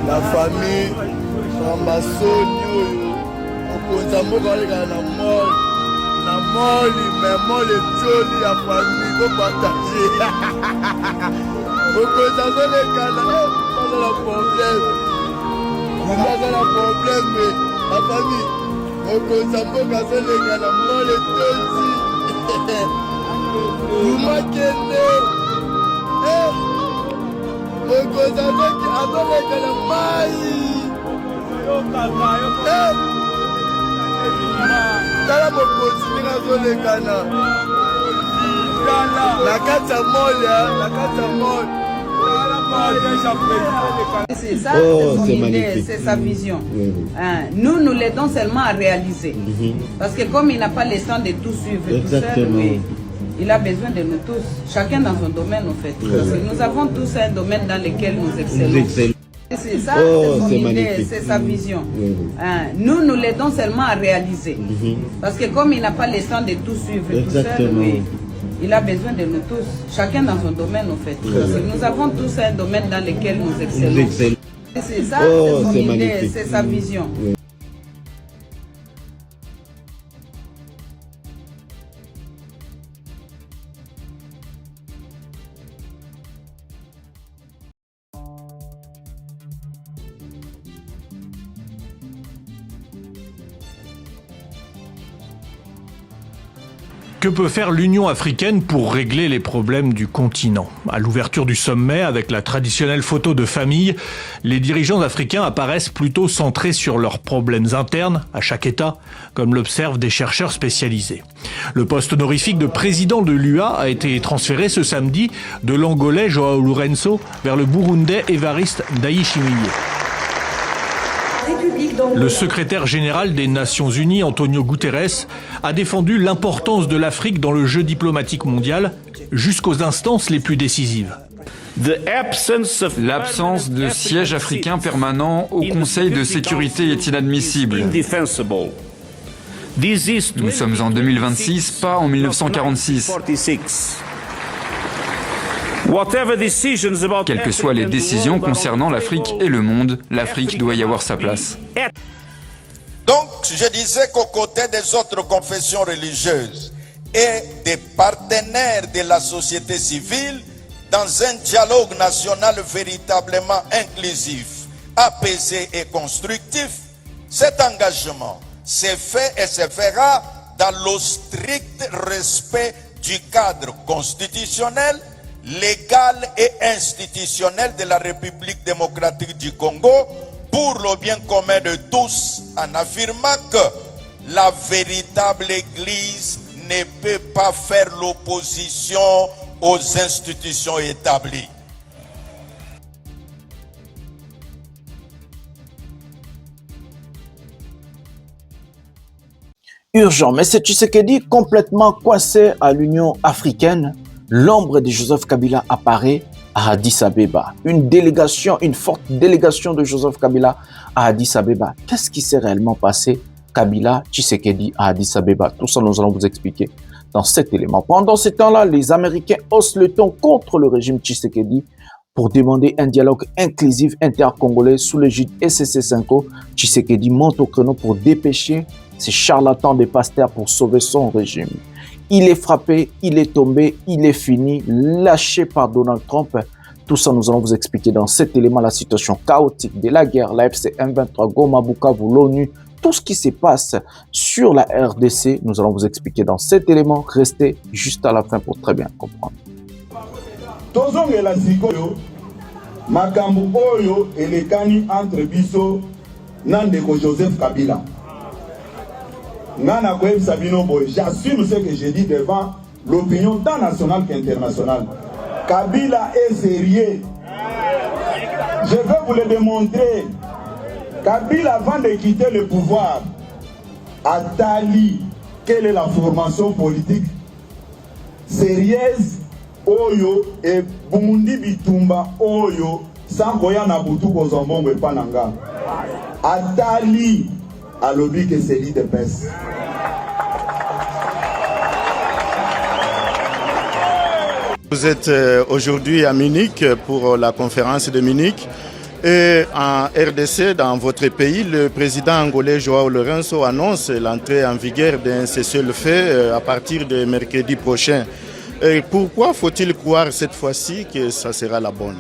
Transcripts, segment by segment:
la famille, Ramasoni, okonza mboka olekana na moli, mais moli etioli ya famille, kopartage. Okonza kolekana, bazala problème. Bazala problème, mais la famille, okonza mboka olekana moli etioli. Umakende. Okonza kolekana mai. Tala mokonzi ndenge azolekana na kati ya mole, C'est ça, c'est son idée, c'est sa vision. Nous l'aidons seulement à réaliser. Parce que comme il n'a pas le temps de tout suivre tout seul, oui, il a besoin de nous tous, chacun dans son domaine en fait. Parce que nous avons tous un domaine dans lequel nous excellons. C'est ça, c'est son idée, c'est sa vision. Nous l'aidons seulement à réaliser. Parce que comme il n'a pas le temps de tout suivre tout seul, oui, il a besoin de nous tous, chacun dans son domaine en fait. Parce que nous avons tous un domaine dans lequel nous excellons. C'est ça, c'est son idée, c'est sa vision. Que peut faire l'Union africaine pour régler les problèmes du continent? À l'ouverture du sommet, avec la traditionnelle photo de famille, les dirigeants africains apparaissent plutôt centrés sur leurs problèmes internes à chaque État, comme l'observent des chercheurs spécialisés. Le poste honorifique de président de l'UA a été transféré ce samedi de l'Angolais Joao Lourenço vers le Burundais Évariste Ndayishimiye. Le secrétaire général des Nations Unies, Antonio Guterres, a défendu l'importance de l'Afrique dans le jeu diplomatique mondial jusqu'aux instances les plus décisives. L'absence de siège africain permanent au Conseil de sécurité est inadmissible. Nous sommes en 2026, pas en 1946. Quelles que soient les décisions concernant l'Afrique et le monde, l'Afrique doit y avoir sa place. Donc, je disais qu'aux côtés des autres confessions religieuses et des partenaires de la société civile, dans un dialogue national véritablement inclusif, apaisé et constructif, cet engagement s'est fait et se fera dans le strict respect du cadre constitutionnel, légal et institutionnel de la République démocratique du Congo pour le bien commun de tous, en affirmant que la véritable Église ne peut pas faire l'opposition aux institutions établies. Urgent, mais c'est Tshisekedi complètement coincé à l'Union africaine. L'ombre de Joseph Kabila apparaît à Addis Abeba. Une forte délégation de Joseph Kabila à Addis Abeba. Qu'est-ce qui s'est réellement passé, Kabila, Tshisekedi à Addis Abeba? Tout ça, nous allons vous expliquer dans cet élément. Pendant ce temps-là, les Américains haussent le ton contre le régime Tshisekedi pour demander un dialogue inclusif intercongolais sous l'égide SSC5. Tshisekedi monte au créneau pour dépêcher ces charlatans des pasteurs pour sauver son régime. Il est frappé, il est tombé, il est fini, lâché par Donald Trump. Tout ça, nous allons vous expliquer dans cet élément, la situation chaotique de la guerre, la FC M23, Goma, Bukavu, l'ONU, tout ce qui se passe sur la RDC. Nous allons vous expliquer dans cet élément. Restez juste à la fin pour très bien comprendre. Makambo oyo elekani entre biso nandeko Joseph Kabila. J'assume ce que j'ai dit devant l'opinion tant nationale qu'internationale. Kabila est sérieux. Je veux vous le démontrer. Kabila, avant de quitter le pouvoir, a tali quelle est la formation politique sérieuse oyo et Bumundi Bitumba oyo sans koya na butu kozombongo epananga. A tali à l'objet que c'est l'idée de peste. Vous êtes aujourd'hui à Munich pour la conférence de Munich. Et en RDC, dans votre pays, le président angolais Joao Lourenço annonce l'entrée en vigueur d'un cessez-le-feu à partir de mercredi prochain. Et pourquoi faut-il croire cette fois-ci que ça sera la bonne?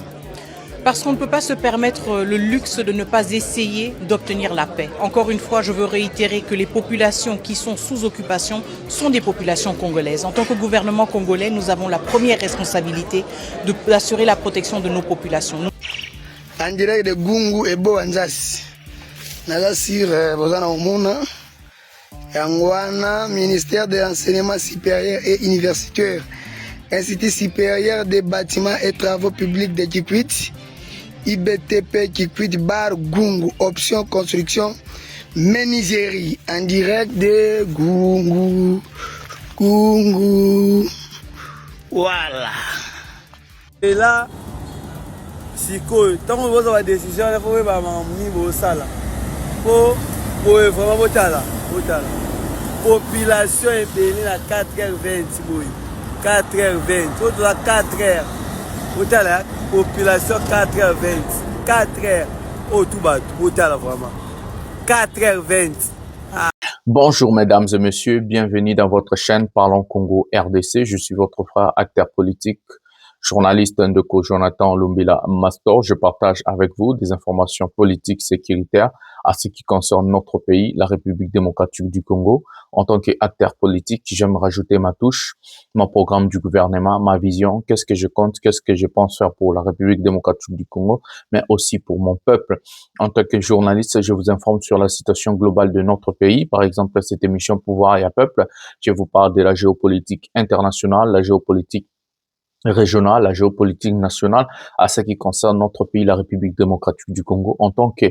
Parce qu'on ne peut pas se permettre le luxe de ne pas essayer d'obtenir la paix. Encore une fois, je veux réitérer que les populations qui sont sous occupation sont des populations congolaises. En tant que gouvernement congolais, nous avons la première responsabilité d'assurer la protection de nos populations. En direct de Gungu et Boanzas. Nazasir Bozana Omona, Yangwana, ministère de l'enseignement supérieur et universitaire, Institut supérieur des bâtiments et travaux publics de Kikwit, IBTP Kikwit Bar Gungu, option construction, menuiserie, en direct de Gungu. Gungu. Voilà. Et là, sikoyo ntango bozwa décision il faut ba mamni bosala po boye vraiment botala population ebele na 4h20 boye 4h20 autre la 4h botala population 4h20 4h au tout bas botala vraiment 4h20. Bonjour mesdames et messieurs, bienvenue dans votre chaîne Parlons Congo RDC. Je suis votre frère, acteur politique, journaliste Ndeko Jonathan Lumbila Mastor. Je partage avec vous des informations politiques sécuritaires à ce qui concerne notre pays, la République démocratique du Congo. En tant qu'acteur politique, j'aime rajouter ma touche, mon programme du gouvernement, ma vision, qu'est-ce que je compte, qu'est-ce que je pense faire pour la République démocratique du Congo, mais aussi pour mon peuple. En tant que journaliste, je vous informe sur la situation globale de notre pays. Par exemple, cette émission Pouvoir et à Peuple, je vous parle de la géopolitique internationale, la géopolitique régionale, la géopolitique nationale, à ce qui concerne notre pays, la République démocratique du Congo. En tant que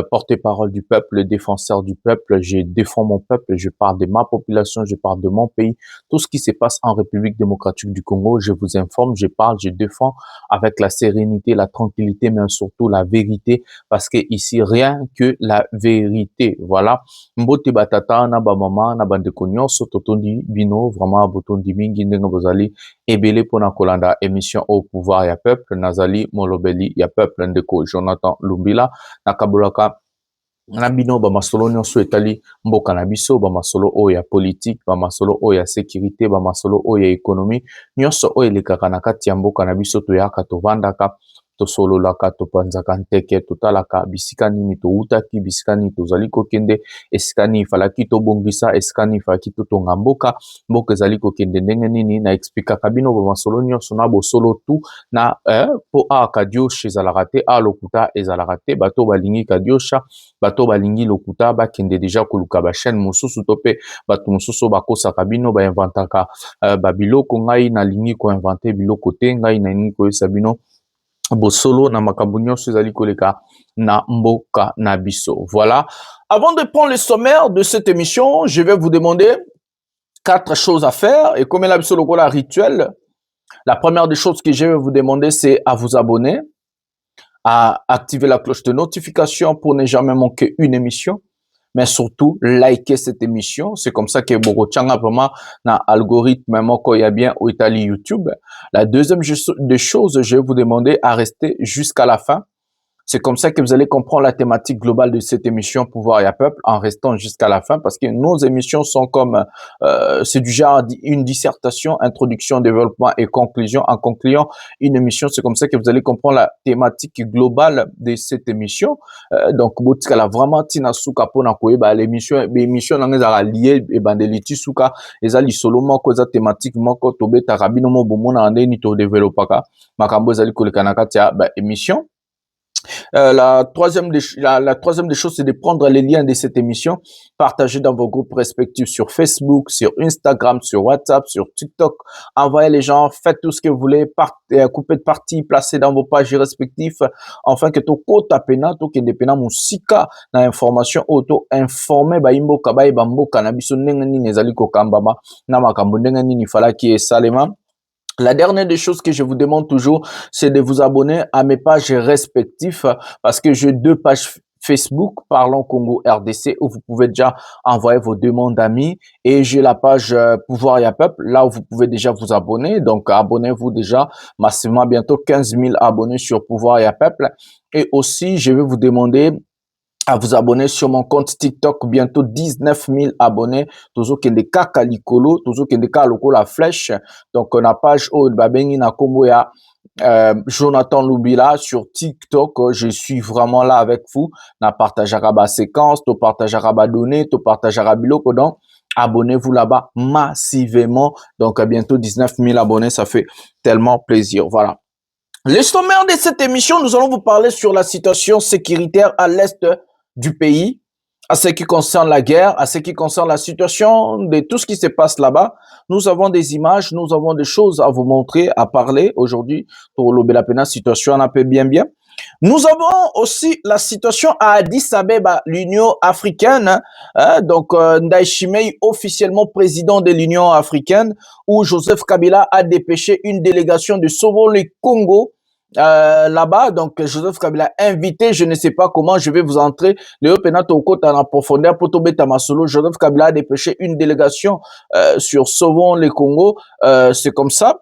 porte-parole du peuple, défenseur du peuple, je défends mon peuple, je parle de ma population, je parle de mon pays, tout ce qui se passe en République démocratique du Congo, je vous informe, je parle, je défends avec la sérénité, la tranquillité, mais surtout la vérité, parce que ici, rien que la vérité. Voilà. Mbote batata na ba mama na bande konyoso totondi bino vraiment botondi mingi ndenga bozali ebele pona kolanda émission au pouvoir ya peuple nazali molobeli ya peuple ndeko Jonathan Lumbila nakabolaka na bino ba masolo nyonso etali mboka na biso ba masolo o ya politique ba masolo o ya sécurité ba masolo o ya économie nyonso o elekaka na kati ya mboka na biso toyaka tovandaka tosololaka topanzaka nteke totalaka bisika nini toutaki bisika nini tozali kokende esika nini falaki tobongisa esika nini falaki totonga mboka ezali kokende ndenge nini na explikaka bino ba masolo nyonso na bosolo tu na po aka dioshe ezalaka te lokuta ezalaka te bato balingi ka diosha bato balingi lokuta bakende deja koluka ba chaîne mosusu to pe bato mosusu bakosaka bino ba inventaka babiloko ngai nalingi ko inventer biloko te ngai nalingi ko yesa bino bosolo na makambo nyonso ezali koleka na mboka na biso. Voilà. Avant de prendre le sommaire de cette émission, je vais vous demander 4 choses à faire. Et comme la biso lokola rituel, la première des choses que je vais vous demander, c'est à vous abonner, à activer la cloche de notification pour ne jamais manquer une émission. Mais surtout, likez cette émission. C'est comme ça que Borochanga vraiment na algorithme moko ya bien au Italie YouTube. La deuxième des choses, je vais vous demander à rester jusqu'à la fin. C'est comme ça que vous allez comprendre la thématique globale de cette émission Pouvoir et à Peuple en restant jusqu'à la fin parce que nos émissions sont comme, c'est du genre une dissertation, introduction, développement et conclusion. En concluant une émission, c'est comme ça que vous allez comprendre la thématique globale de cette émission. Donc, botika la vraiment tina suka pona koyeba l'émission nangeza lié et bandeliti suka ezali solo moko za thématique moko tobeta rabino mo bomona ndeni to développaka makambo ezali koleka na kati ya émission. La troisième des choses, c'est de prendre les liens de cette émission, partager dans vos groupes respectifs sur Facebook, sur Instagram, sur WhatsApp, sur TikTok. Envoyez les gens, faites tout ce que vous voulez, coupez de partie, placez dans vos pages respectives, afin que tout kota pena, tout kende pena musika na information auto informé ba imboka ba mboka na biso ndenge nini ezali kokambama na makambo ndenge nini fala ki esalema. La dernière des choses que je vous demande toujours, c'est de vous abonner à mes pages respectives parce que j'ai 2 pages Facebook Parlons Congo RDC où vous pouvez déjà envoyer vos demandes d'amis et j'ai la page Pouvoir et Peuple là où vous pouvez déjà vous abonner. Donc abonnez-vous déjà massivement, bientôt 15 000 abonnés sur Pouvoir et Peuple. Et aussi, je vais vous demander à vous abonner sur mon compte TikTok, bientôt 19 000 abonnés. Toujours qu'il y a des cas calicolo, toujours qu'il y a des cas la flèche. Donc, on a page au Babengi na Komboya. Jonathan Lubila sur TikTok, je suis vraiment là avec vous. Na partagera ba séquence, to partagera ba données, to partagera biloko. Donc, abonnez-vous là-bas massivement. Donc, bientôt 19 000 abonnés, ça fait tellement plaisir. Voilà. Le sommaire de cette émission, nous allons vous parler sur la situation sécuritaire à l'est du pays, à ce qui concerne la guerre, à ce qui concerne la situation de tout ce qui se passe là-bas. Nous avons des images, nous avons des choses à vous montrer, à parler aujourd'hui pour la situation un peu bien. Nous avons aussi la situation à Addis Abeba, l'Union africaine, donc Ndayishimiye officiellement président de l'Union africaine, où Joseph Kabila a dépêché une délégation de Sauvons le Congo là-bas. Donc Joseph Kabila invité, je ne sais pas comment je vais vous entrer le penato côté en profondeur pour tomber Tamasolo. Joseph Kabila a dépêché une délégation sur Sauvons le Congo, c'est comme ça.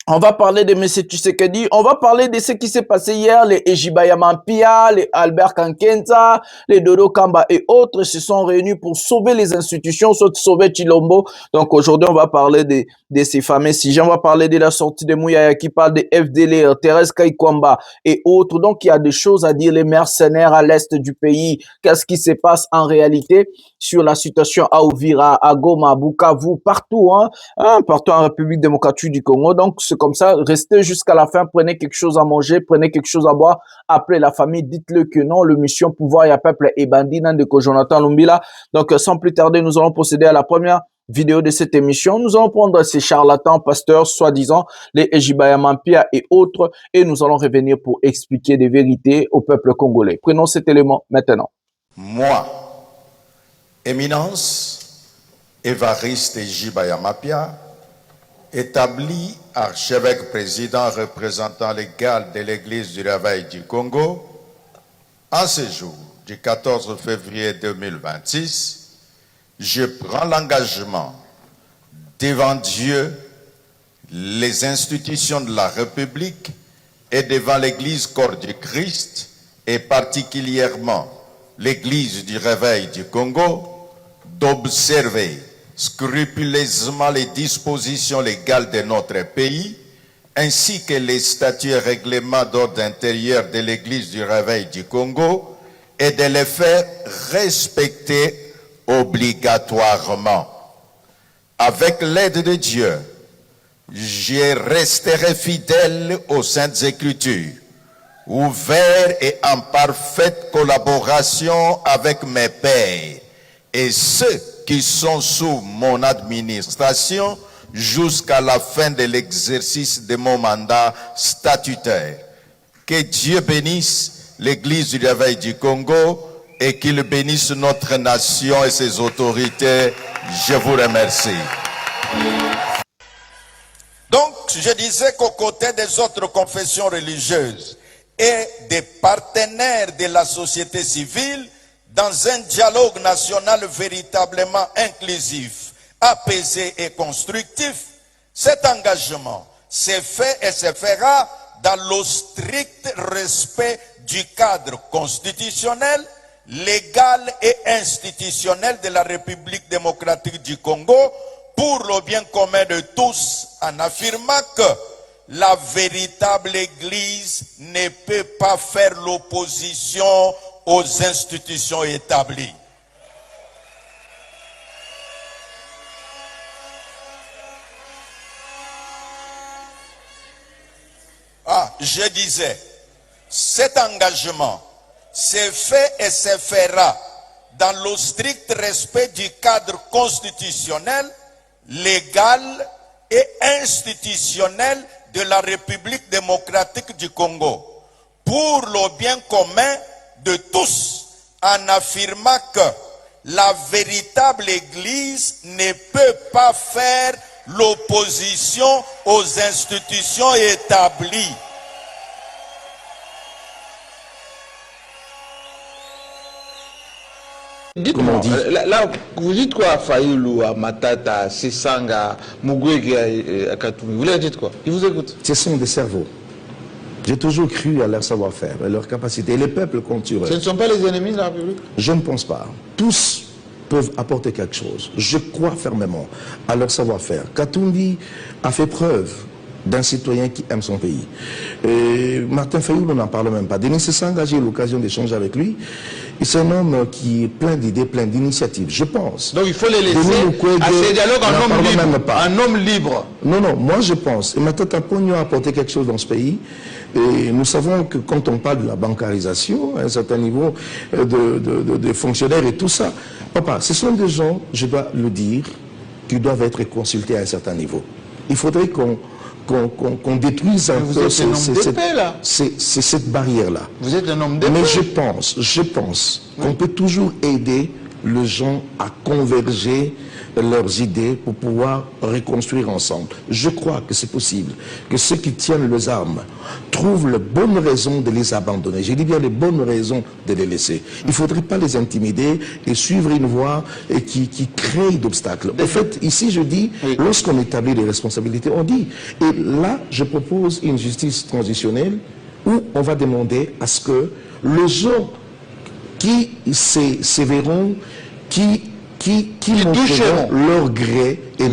On va parler de M. Tshisekedi, on va parler de ce qui s'est passé hier, les Ejibaya Mampia, les Albert Kankenza, les Dodo Kamba et autres se sont réunis pour sauver les institutions, sauver Chilombo. Donc aujourd'hui, on va parler de ces fameux sujets, on va parler de la sortie de Mouyaya qui parle de FDLR, Thérèse Kaikwamba et autres. Donc il y a des choses à dire, les mercenaires à l'est du pays, qu'est-ce qui se passe en réalité sur la situation à Uvira, à Goma, à Bukavu, partout, partout en République démocratique du Congo. Donc c'est comme ça, restez jusqu'à la fin, prenez quelque chose à manger, prenez quelque chose à boire, appelez la famille, dites-le que non, le mission Pouvoir et Peuple est bandit, de Jonathan Lumbila. Donc sans plus tarder, nous allons procéder à la première vidéo de cette émission. Nous allons prendre ces charlatans, pasteurs, soi-disant, les Ejibaya Mampia et autres, et nous allons revenir pour expliquer des vérités au peuple congolais. Prenons cet élément maintenant. Moi, Éminence, Évariste Ejibaya Mampia, établi archevêque président représentant légal de l'Église du Réveil du Congo, en ce jour du 14 février 2026, je prends l'engagement devant Dieu, les institutions de la République et devant l'Église corps du Christ et particulièrement l'Église du Réveil du Congo d'observer scrupuleusement les dispositions légales de notre pays, ainsi que les statuts et règlements d'ordre intérieur de l'Église du Réveil du Congo, et de les faire respecter obligatoirement. Avec l'aide de Dieu, je resterai fidèle aux Saintes Écritures, ouvert et en parfaite collaboration avec mes pairs et ceux qui sont sous mon administration jusqu'à la fin de l'exercice de mon mandat statutaire. Que Dieu bénisse l'Église du Réveil du Congo et qu'il bénisse notre nation et ses autorités. Je vous remercie. Donc, je disais qu'aux côtés des autres confessions religieuses et des partenaires de la société civile, dans un dialogue national véritablement inclusif, apaisé et constructif, cet engagement s'est fait et se fera dans le strict respect du cadre constitutionnel, légal et institutionnel de la République démocratique du Congo pour le bien commun de tous, en affirmant que la véritable Église ne peut pas faire l'opposition aux institutions établies. Je disais, cet engagement s'est fait et se fera dans le strict respect du cadre constitutionnel, légal et institutionnel de la République démocratique du Congo, pour le bien commun de tous, en affirmant que la véritable Église ne peut pas faire l'opposition aux institutions établies. Dites-moi, là, vous dites quoi à Fayoulou, à Matata, à Sessanga, à Mugwege, à Katoumi? Vous leur dites quoi? Ils vous écoutent. Ce sont des cerveaux. J'ai toujours cru à leur savoir-faire, à leur capacité. Et les peuples comptent sur eux. Ce ne sont pas les ennemis de la République? Je ne pense pas. Tous peuvent apporter quelque chose. Je crois fermement à leur savoir-faire. Katumbi a fait preuve d'un citoyen qui aime son pays. Et Martin Fayoulou, on n'en parle même pas. Denis Sessanga, j'ai eu l'occasion d'échanger avec lui. C'est un homme qui est plein d'idées, plein d'initiatives, je pense. Donc il faut les laisser à ces dialogues en homme libre. Un homme libre. Non, non, moi je pense. Et Matata Pogno a apporté quelque chose dans ce pays. Et nous savons que quand on parle de la bancarisation, à un certain niveau de fonctionnaires et tout ça, papa, ce sont des gens, je dois le dire, qui doivent être consultés à un certain niveau. Il faudrait qu'on détruise un peu cette barrière-là. Vous êtes un homme d'épée. Mais je pense qu'on peut toujours aider les gens à converger leurs idées pour pouvoir reconstruire ensemble. Je crois que c'est possible, que ceux qui tiennent les armes trouvent les bonnes raisons de les abandonner. Je dis bien les bonnes raisons de les laisser. Il ne faudrait pas les intimider et suivre une voie qui crée d'obstacles. En fait, ici je dis, lorsqu'on établit les responsabilités, on dit, et là je propose une justice transitionnelle où on va demander à ce que les gens qui se verront, qui montreront leur gré et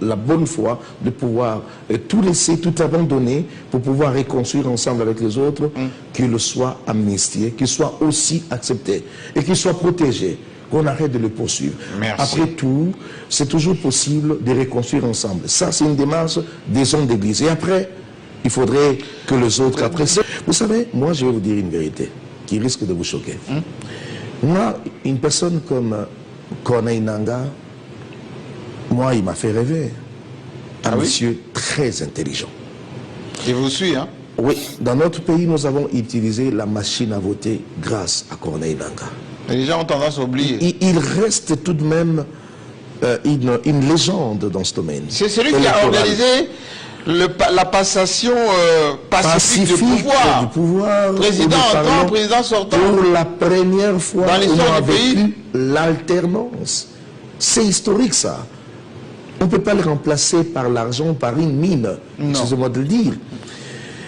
la bonne foi de pouvoir tout laisser, tout abandonner pour pouvoir reconstruire ensemble avec les autres, qu'ils soient amnistiés, qu'ils soient aussi acceptés et qu'ils soient protégés, qu'on arrête de les poursuivre. Merci. Après tout, c'est toujours possible de reconstruire ensemble. Ça, c'est une démarche des hommes d'église. Et après, il faudrait que les autres apprécient. Vous savez, moi, je vais vous dire une vérité qui risque de vous choquer. Moi, une personne comme Corneille Nangaa, moi, il m'a fait rêver. Un monsieur très intelligent. Je vous suis, hein? Oui, dans notre pays, nous avons utilisé la machine à voter grâce à Corneille Nangaa. Les gens ont tendance à oublier. Il reste tout de même une légende dans ce domaine. C'est celui qui a organisé la passation pacifique du pouvoir. Président entrant, président sortant. Pour la première fois, dans l'histoire du pays, l'alternance. C'est historique, ça. On ne peut pas le remplacer par l'argent, par une mine. Excusez-moi de le dire.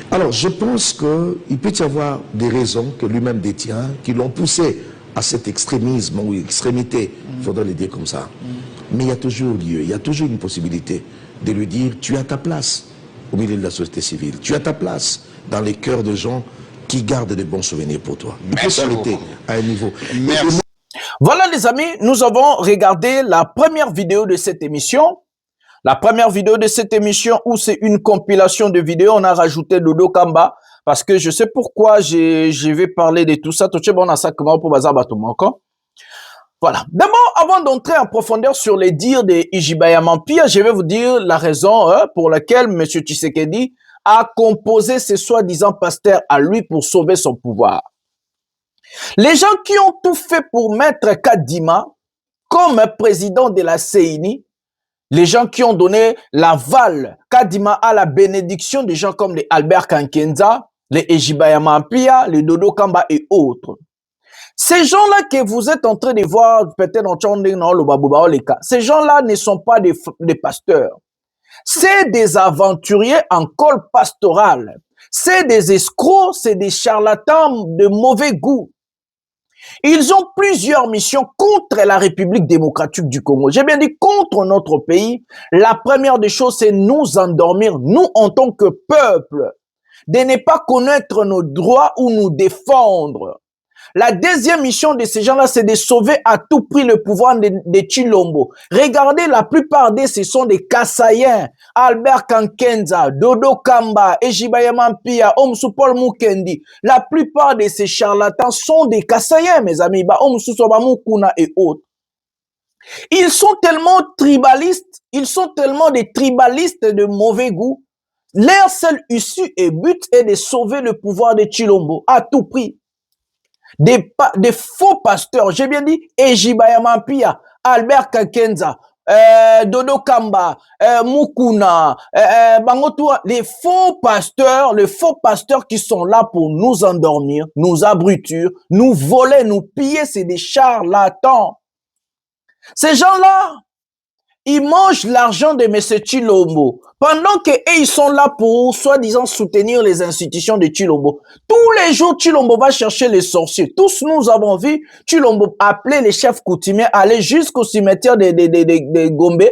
Alors, je pense qu'il peut y avoir des raisons que lui-même détient, qui l'ont poussé à cet extrémisme ou extrémité, il faudrait le dire comme ça. Mais il y a toujours lieu, il y a toujours une possibilité de lui dire, tu as ta place au milieu de la société civile, tu as ta place dans les cœurs de gens qui gardent de bons souvenirs pour toi. Il faut s'arrêter à un niveau. Merci. Voilà les amis, nous avons regardé la première vidéo de cette émission. La première vidéo de cette émission où c'est une compilation de vidéos, on a rajouté Dodo Kamba parce que je sais pourquoi je vais parler de tout ça. Voilà. D'abord, avant d'entrer en profondeur sur les dires de Ijibaya Mampia, je vais vous dire la raison pour laquelle M. Tshisekedi a composé ce soi-disant pasteur à lui pour sauver son pouvoir. Les gens qui ont tout fait pour mettre Kadima comme président de la CENI, les gens qui ont donné l'aval Kadima à la bénédiction des gens comme les Albert Kankenza, les Ijibaya Mampia, les Dodo Kamba et autres. Ces gens-là que vous êtes en train de voir, peut-être dans le Babouba, ces gens-là ne sont pas des pasteurs. C'est des aventuriers en col pastoral. C'est des escrocs, c'est des charlatans de mauvais goût. Ils ont plusieurs missions contre la République démocratique du Congo. J'ai bien dit contre notre pays. La première des choses, c'est nous endormir, nous en tant que peuple, de ne pas connaître nos droits ou nous défendre. La deuxième mission de ces gens-là, c'est de sauver à tout prix le pouvoir de Tshilombo. Regardez, la plupart d'eux, ce sont des Kassaïens. Albert Kankenza, Dodo Kamba, Ijibaya Mampia, Omsu Paul Mukendi. La plupart de ces charlatans sont des Kassaïens, mes amis. Omsu Soba Mukuna et autres. Ils sont tellement tribalistes, ils sont tellement des tribalistes de mauvais goût. Leur seul issue et but est de sauver le pouvoir de Tshilombo à tout prix. Des faux pasteurs, j'ai bien dit, Ijibaya Mampia, Albert Kankenza, Dodo Kamba, Mukuna, Bangotoua, les faux pasteurs qui sont là pour nous endormir, nous abrutir, nous voler, nous piller, c'est des charlatans. Ces gens-là, ils mangent l'argent de M. Tshilombo. Pendant que ils sont là pour, soi-disant, soutenir les institutions de Tshilombo. Tous les jours, Tshilombo va chercher les sorciers. Tous nous avons vu Tshilombo appeler les chefs coutumiers, aller jusqu'au cimetière de Gombe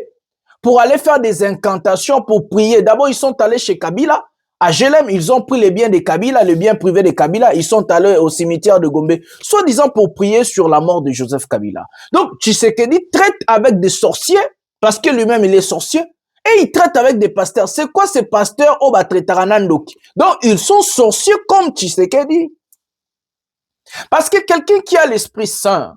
pour aller faire des incantations, pour prier. D'abord, ils sont allés chez Kabila. À Jelem, ils ont pris les biens de Kabila, les biens privés de Kabila. Ils sont allés au cimetière de Gombe, soi-disant pour prier sur la mort de Joseph Kabila. Donc, Tshisekedi traite avec des sorciers, parce que lui-même, il est sorcier, et il traite avec des pasteurs. C'est quoi ces pasteurs? Oh, bah, Tretaranandoki. Donc, ils sont sorciers comme Tshisekedi. Parce que quelqu'un qui a l'Esprit Saint,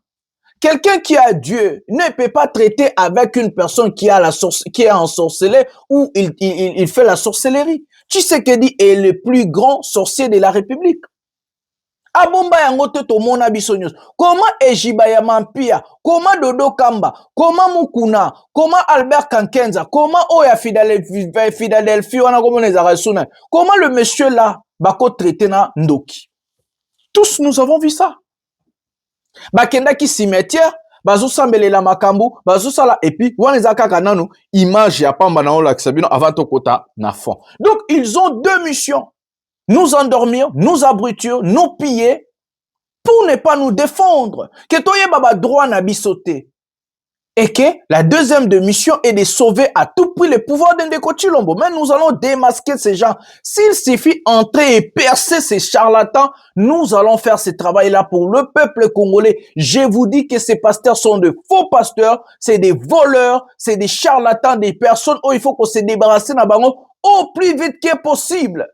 quelqu'un qui a Dieu, ne peut pas traiter avec une personne qui est ensorcelée ou il fait la sorcellerie. Tshisekedi est le plus grand sorcier de la République. Abomba yangote to mona bisonyos. Comment Ejibaya Mampia, comment Dodo Kamba, comment Mukuna, comment Albert Kankenza, comment Oya Philadelphie, comment le monsieur là, bako traité na Ndoki. Tous nous avons vu ça. Bakenda ki cimetière, bazo sambele la makambu, bazo sala, et puis, wanezaka kananu, image ya pamba na ola kisabino avant to kota na fond. Donc, ils ont deux missions. Nous endormir, nous abrutir, nous piller, pour ne pas nous défendre. Que toye baba droit na bisoté. Et que la deuxième de mission est de sauver à tout prix le pouvoir d'Ndeko Tshilombo. Mais nous allons démasquer ces gens. S'il suffit entrer et percer ces charlatans, nous allons faire ce travail-là pour le peuple congolais. Je vous dis que ces pasteurs sont de faux pasteurs, c'est des voleurs, c'est des charlatans, des personnes où il faut qu'on se débarrasse au plus vite que possible.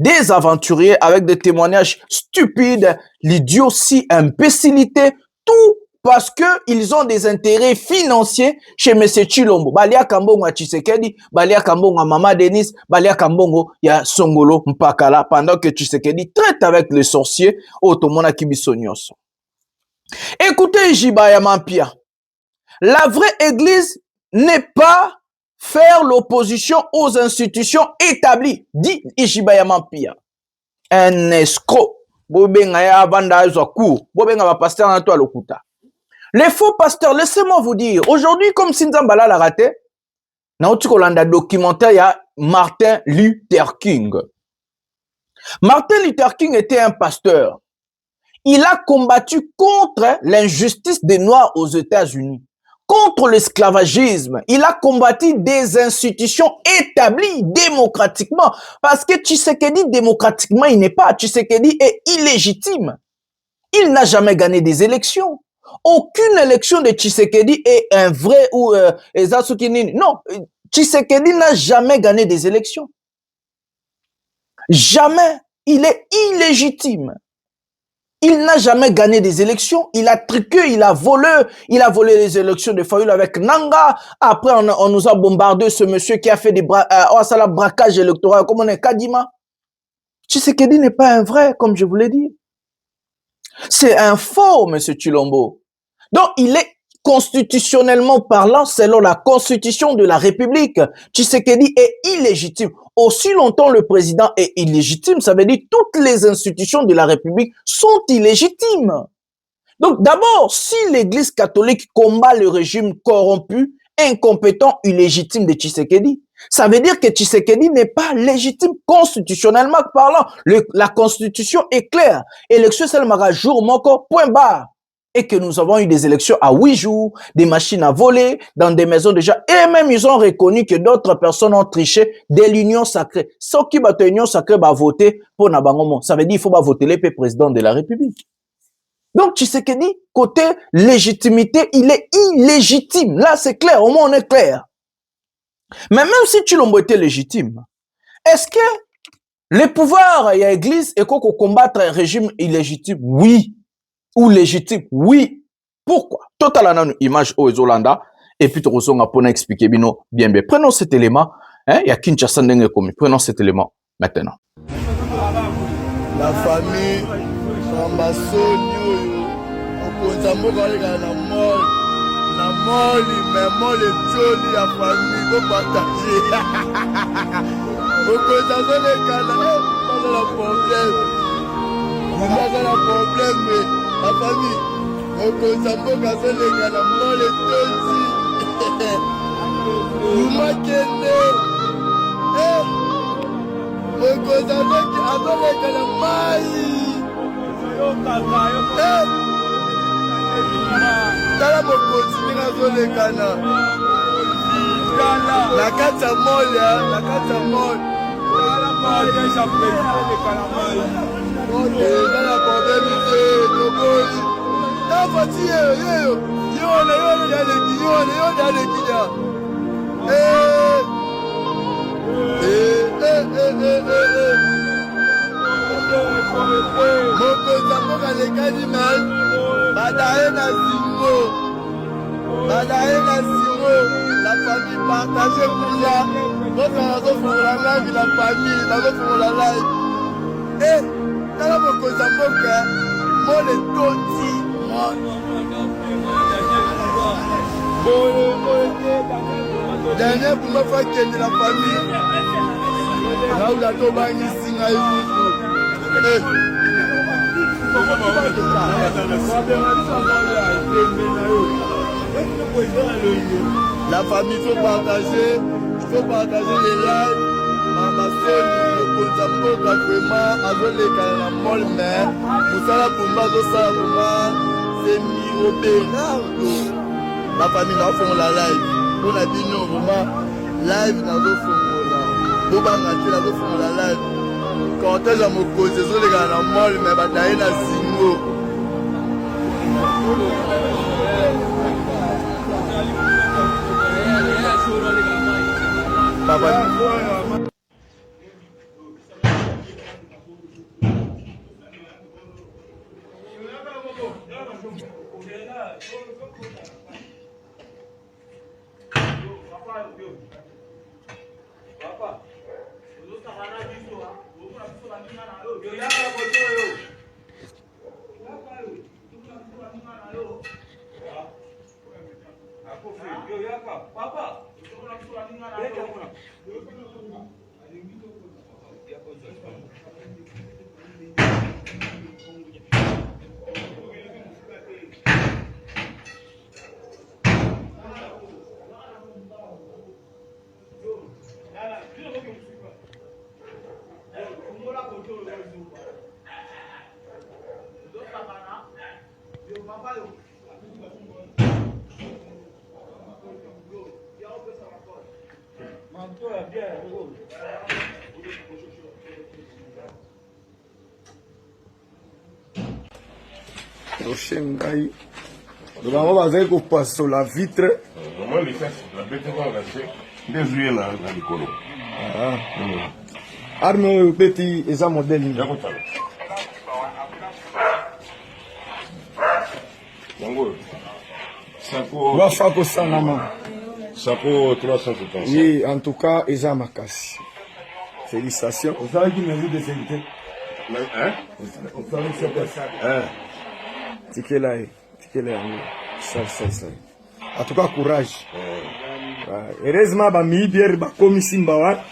Des aventuriers avec des témoignages stupides, l'idiotie, imbécilité, tout parce que ils ont des intérêts financiers chez M. Tshilombo. Balia Kambongo à Tshisekedi, Balia Kambongo à Mama Denis, Balia Kambongo ya Songolo Mpakala, pendant que Tshisekedi traite avec les sorciers au Tomona Kibisonyos. Écoutez, Jibaya Mampia, la vraie église n'est pas faire l'opposition aux institutions établies, dit Ishibaya Mampia. Un escroc. Les faux pasteurs, laissez-moi vous dire, aujourd'hui, comme Sinzambala l'a raté, dans le documentaire, il y a Martin Luther King. Martin Luther King était un pasteur. Il a combattu contre l'injustice des Noirs aux États-Unis, contre l'esclavagisme. Il a combattu des institutions établies démocratiquement. Parce que Tshisekedi, démocratiquement, il n'est pas. Tshisekedi est illégitime. Il n'a jamais gagné des élections. Aucune élection de Tshisekedi est un vrai ou non, Tshisekedi n'a jamais gagné des élections. Jamais. Il est illégitime. Il n'a jamais gagné des élections. Il a truqué, il a volé les élections de Fayoul avec Nanga. Après, on nous a bombardé ce monsieur qui a fait des braquages électoraux. Comme on est Kadima. Tshisekedi n'est pas un vrai, comme je vous l'ai dit. C'est un faux, monsieur Tshilombo. Donc, il est constitutionnellement parlant, selon la constitution de la République, Tshisekedi est illégitime. Aussi longtemps le président est illégitime, ça veut dire toutes les institutions de la République sont illégitimes. Donc d'abord, si l'Église catholique combat le régime corrompu, incompétent, illégitime de Tshisekedi, ça veut dire que Tshisekedi n'est pas légitime constitutionnellement parlant. La constitution est claire. Élection seulement jour, moko, point barre. Et que nous avons eu des élections à 8 jours, des machines à voler, dans des maisons déjà. Et même, ils ont reconnu que d'autres personnes ont triché de l'union sacrée. Ce qui va l'union sacrée va voter pour Nabangomo. Ça veut dire qu'il faut voter le président de la République. Donc, Tshisekedi, côté légitimité, il est illégitime. Là, c'est clair. Au moins, on est clair. Mais même si Tshilombo était légitime, est-ce que le pouvoir, il y a l'église, et qu'on combattre un régime illégitime? Oui. Ou légitime? Oui. Pourquoi? Totalement une image aux Zolanda, et puis on va expliquer bien. Prenons cet élément, il y a Kinshasa n'engé commis. Prenons cet élément maintenant. La famille, Rambasonio, Okonzambo, na moli, mais moli joli à famille, faut partager. Beaucoup ça sont les canaux, pas de problème. Pas de problème, mais la famille. Beaucoup ça peut casser les canaux, moli joli. Vous m'attendez. Beaucoup ça fait qu'ils les canaux maïs. Tala mokonzi nazolekana na kati ya mole na kati ya mole tala problème te toboli tafati yeyo yona yaleki ya mokonzi mboka lekani mal badaye na zingo la famille partagée kuya notre nazofungola live la famille nazofungola live tala mokonzi mboka mole toti dernier buma fa kende la famille raula tobangisi ngai kutu la famille faut partager les lives. Mama Soni, le Konzamboka vraiment, azoleka na mol mais musala pumba zosala pumba c'est Miro Bernardo. La famille na font la live. On a dit non vraiment live na zo fongola. Bobanga te na zo fongola live. Quand est-ce que je cause les gars na mol mais bataille na zingo. Papa. Shengai. Donc on va dire qu'on passe sur la vitre. Moi les fesses, la bête va rester déjouer là dans le colo. Arme petit et ça modèle. Bongo. Sako. Va faire que ça nama. Sako 370. Oui, en tout cas, Eza Makasi. Félicitations. Vous savez qui mesure de sécurité? Hein? Vous savez que c'est ça. Hein? Ticket là, ça. En tout cas, courage. Heureusement, ba mi bière ba komi simbawa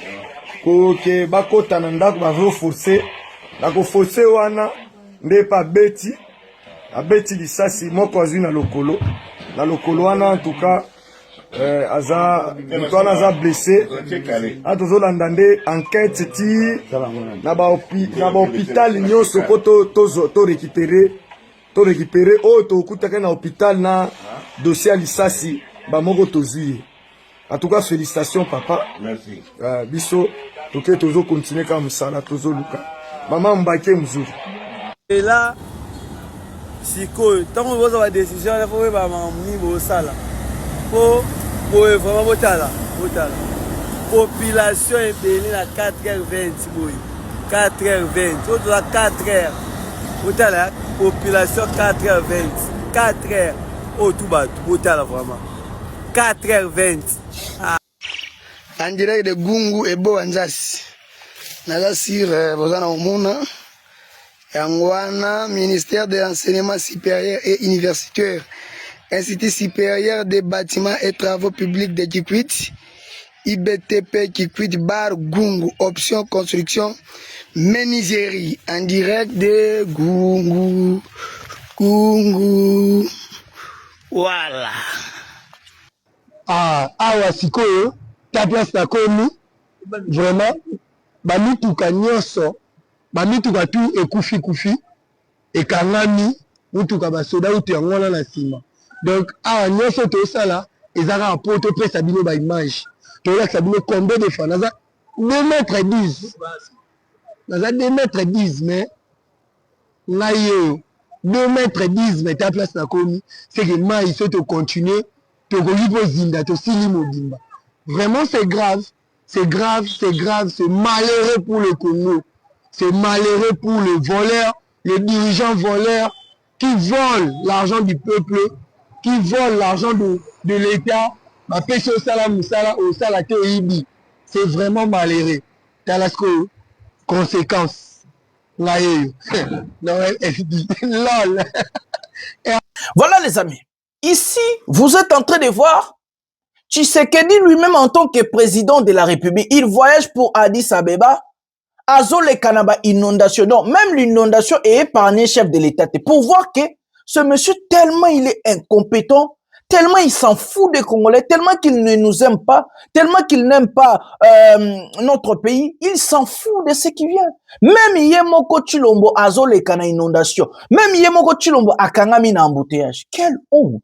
ko ke ba kota na ndako ba vo forcer. Na ko forcer wana nde pa beti. A beti lisasi moko azwi na lokolo. Na lokolo wana en tout cas Antoine aza blessé. Atozolanda nde enquête ti na ba hôpital nyonso ko to récupérer to kutaka na hôpital na dossier à lisasi ba moko tozui. En tout cas félicitations papa. Merci. Biso toke tozo continuer comme ça là tozo luka. Maman mbake mzuri. Et là siko tant on va décision il faut ba mamni bo sala. Pour vraiment botala. Population est bénie à 4h20 boy. 4h20. Autour de 4h. Botala population 4h20. 4h au tout bas botala vraiment. 4h20. En direct de Gungu et Boanzasi. Naza sur Bozana Omuna. Yangwana, ministère de l'enseignement supérieur et universitaire. Institut supérieur des bâtiments et travaux publics de Kikwit, IBTP Kikwit Bar Gungu, option construction, menuiserie, en direct de Gungu. Gungu. Voilà. Awa sikoyo, ta place na komi, vraiment, bamituka nyonso, bamituka tu ekufi, ekangami, mutuka basoda utu yango na sima. Donc, awa nyonso tosala, ezaka un poto pesa bino ba image. Tolakisa bino combien de fois, naza 2,10 m. Naza 2,10 m, mais, ngayo, 2,10 m, mais ta place na komi, c'est que ma, il faut te continuer. Vraiment, c'est grave, c'est malheureux pour le Congo, c'est malheureux pour les voleurs, les dirigeants voleurs qui volent l'argent du peuple, qui volent l'argent de l'État. C'est vraiment malheureux. Conséquence. Voilà les amis. Ici, vous êtes en train de voir Tshisekedi lui-même en tant que président de la République. Il voyage pour Addis Abeba, Azole Kanaba inondation. Donc, même l'inondation est épargnée chef de l'État. Pour voir que ce monsieur, tellement il est incompétent, tellement il s'en fout des Congolais, tellement qu'il ne nous aime pas, tellement qu'il n'aime pas notre pays, il s'en fout de ce qui vient. Même Yemoko Chilombo Azole Kana inondation, même Yemoko Chilombo Akangami na embouteillage. Quelle honte!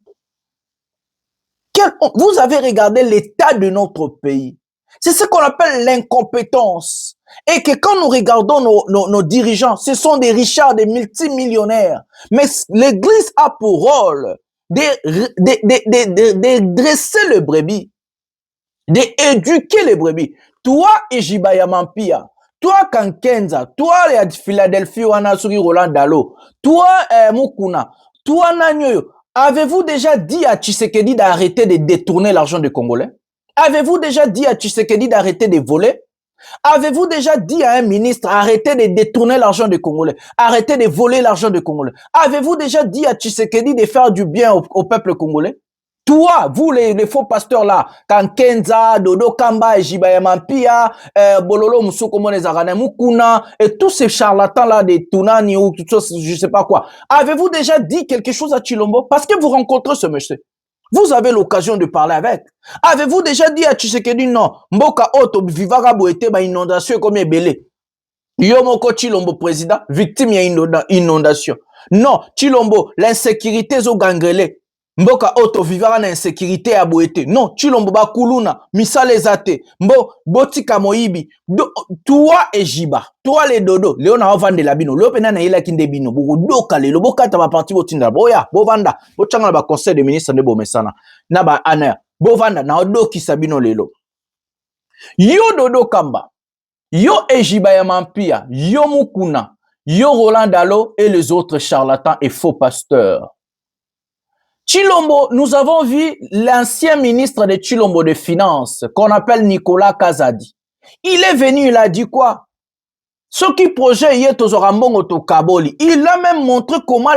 Vous avez regardé l'état de notre pays. C'est ce qu'on appelle l'incompétence. Et que quand nous regardons nos dirigeants, ce sont des richards, des multimillionnaires. Mais l'Église a pour rôle de dresser le brebis, d'éduquer les brebis. Toi, Ejibaya Mampia, toi, Kankenza, toi, Philadelphie, Wanasuri, Roland Dalo, toi, Mukuna, toi, Nanyo, avez-vous déjà dit à Tshisekedi d'arrêter de détourner l'argent des Congolais? Avez-vous déjà dit à Tshisekedi d'arrêter de voler? Avez-vous déjà dit à un ministre arrêtez de détourner l'argent des Congolais, arrêtez de voler l'argent des Congolais? Avez-vous déjà dit à Tshisekedi de faire du bien au peuple congolais? Toi, vous les faux pasteurs là, Kankenza, Dodo Kamba, Ejibaya Mampia, Bololo Musukomo Nezarane Mukuna, et tous ces charlatans là des Tunani ou tout ça, je sais pas quoi. Avez-vous déjà dit quelque chose à Chilombo? Parce que vous rencontrez ce monsieur. Vous avez l'occasion de parler avec. Avez-vous déjà dit à Tshisekedi non, Mboka Oto Vivara Boete ba inondation comme Ebele. Yomoko Chilombo président, victime ya inondation. Non, Chilombo, l'insécurité zo gangrele. Mboka Oto Vivara na insécurité à Boete. Non, Chilombo ba kuluna, misale zate. Mbo botika moibi. Toi et Jiba, toi les dodo, Léon a vendu la bino, l'opena na ila kinde bino, boko doka le, boka ta ba parti botinda, boya, bovanda, bochanga ba conseil de ministre de Bomesana, na ba aner, bovanda na odoki sabino lelo. Yo dodo kamba, yo Ejibaya Mampia, yo Mukuna, yo Roland Dalo et les autres charlatans et faux pasteurs. Chilombo, nous avons vu l'ancien ministre de Chilombo des Finances, qu'on appelle Nicolas Kazadi. Il est venu, il a dit quoi? Ce qui projet y est aux Orambongo to Kaboli. Il a même montré comment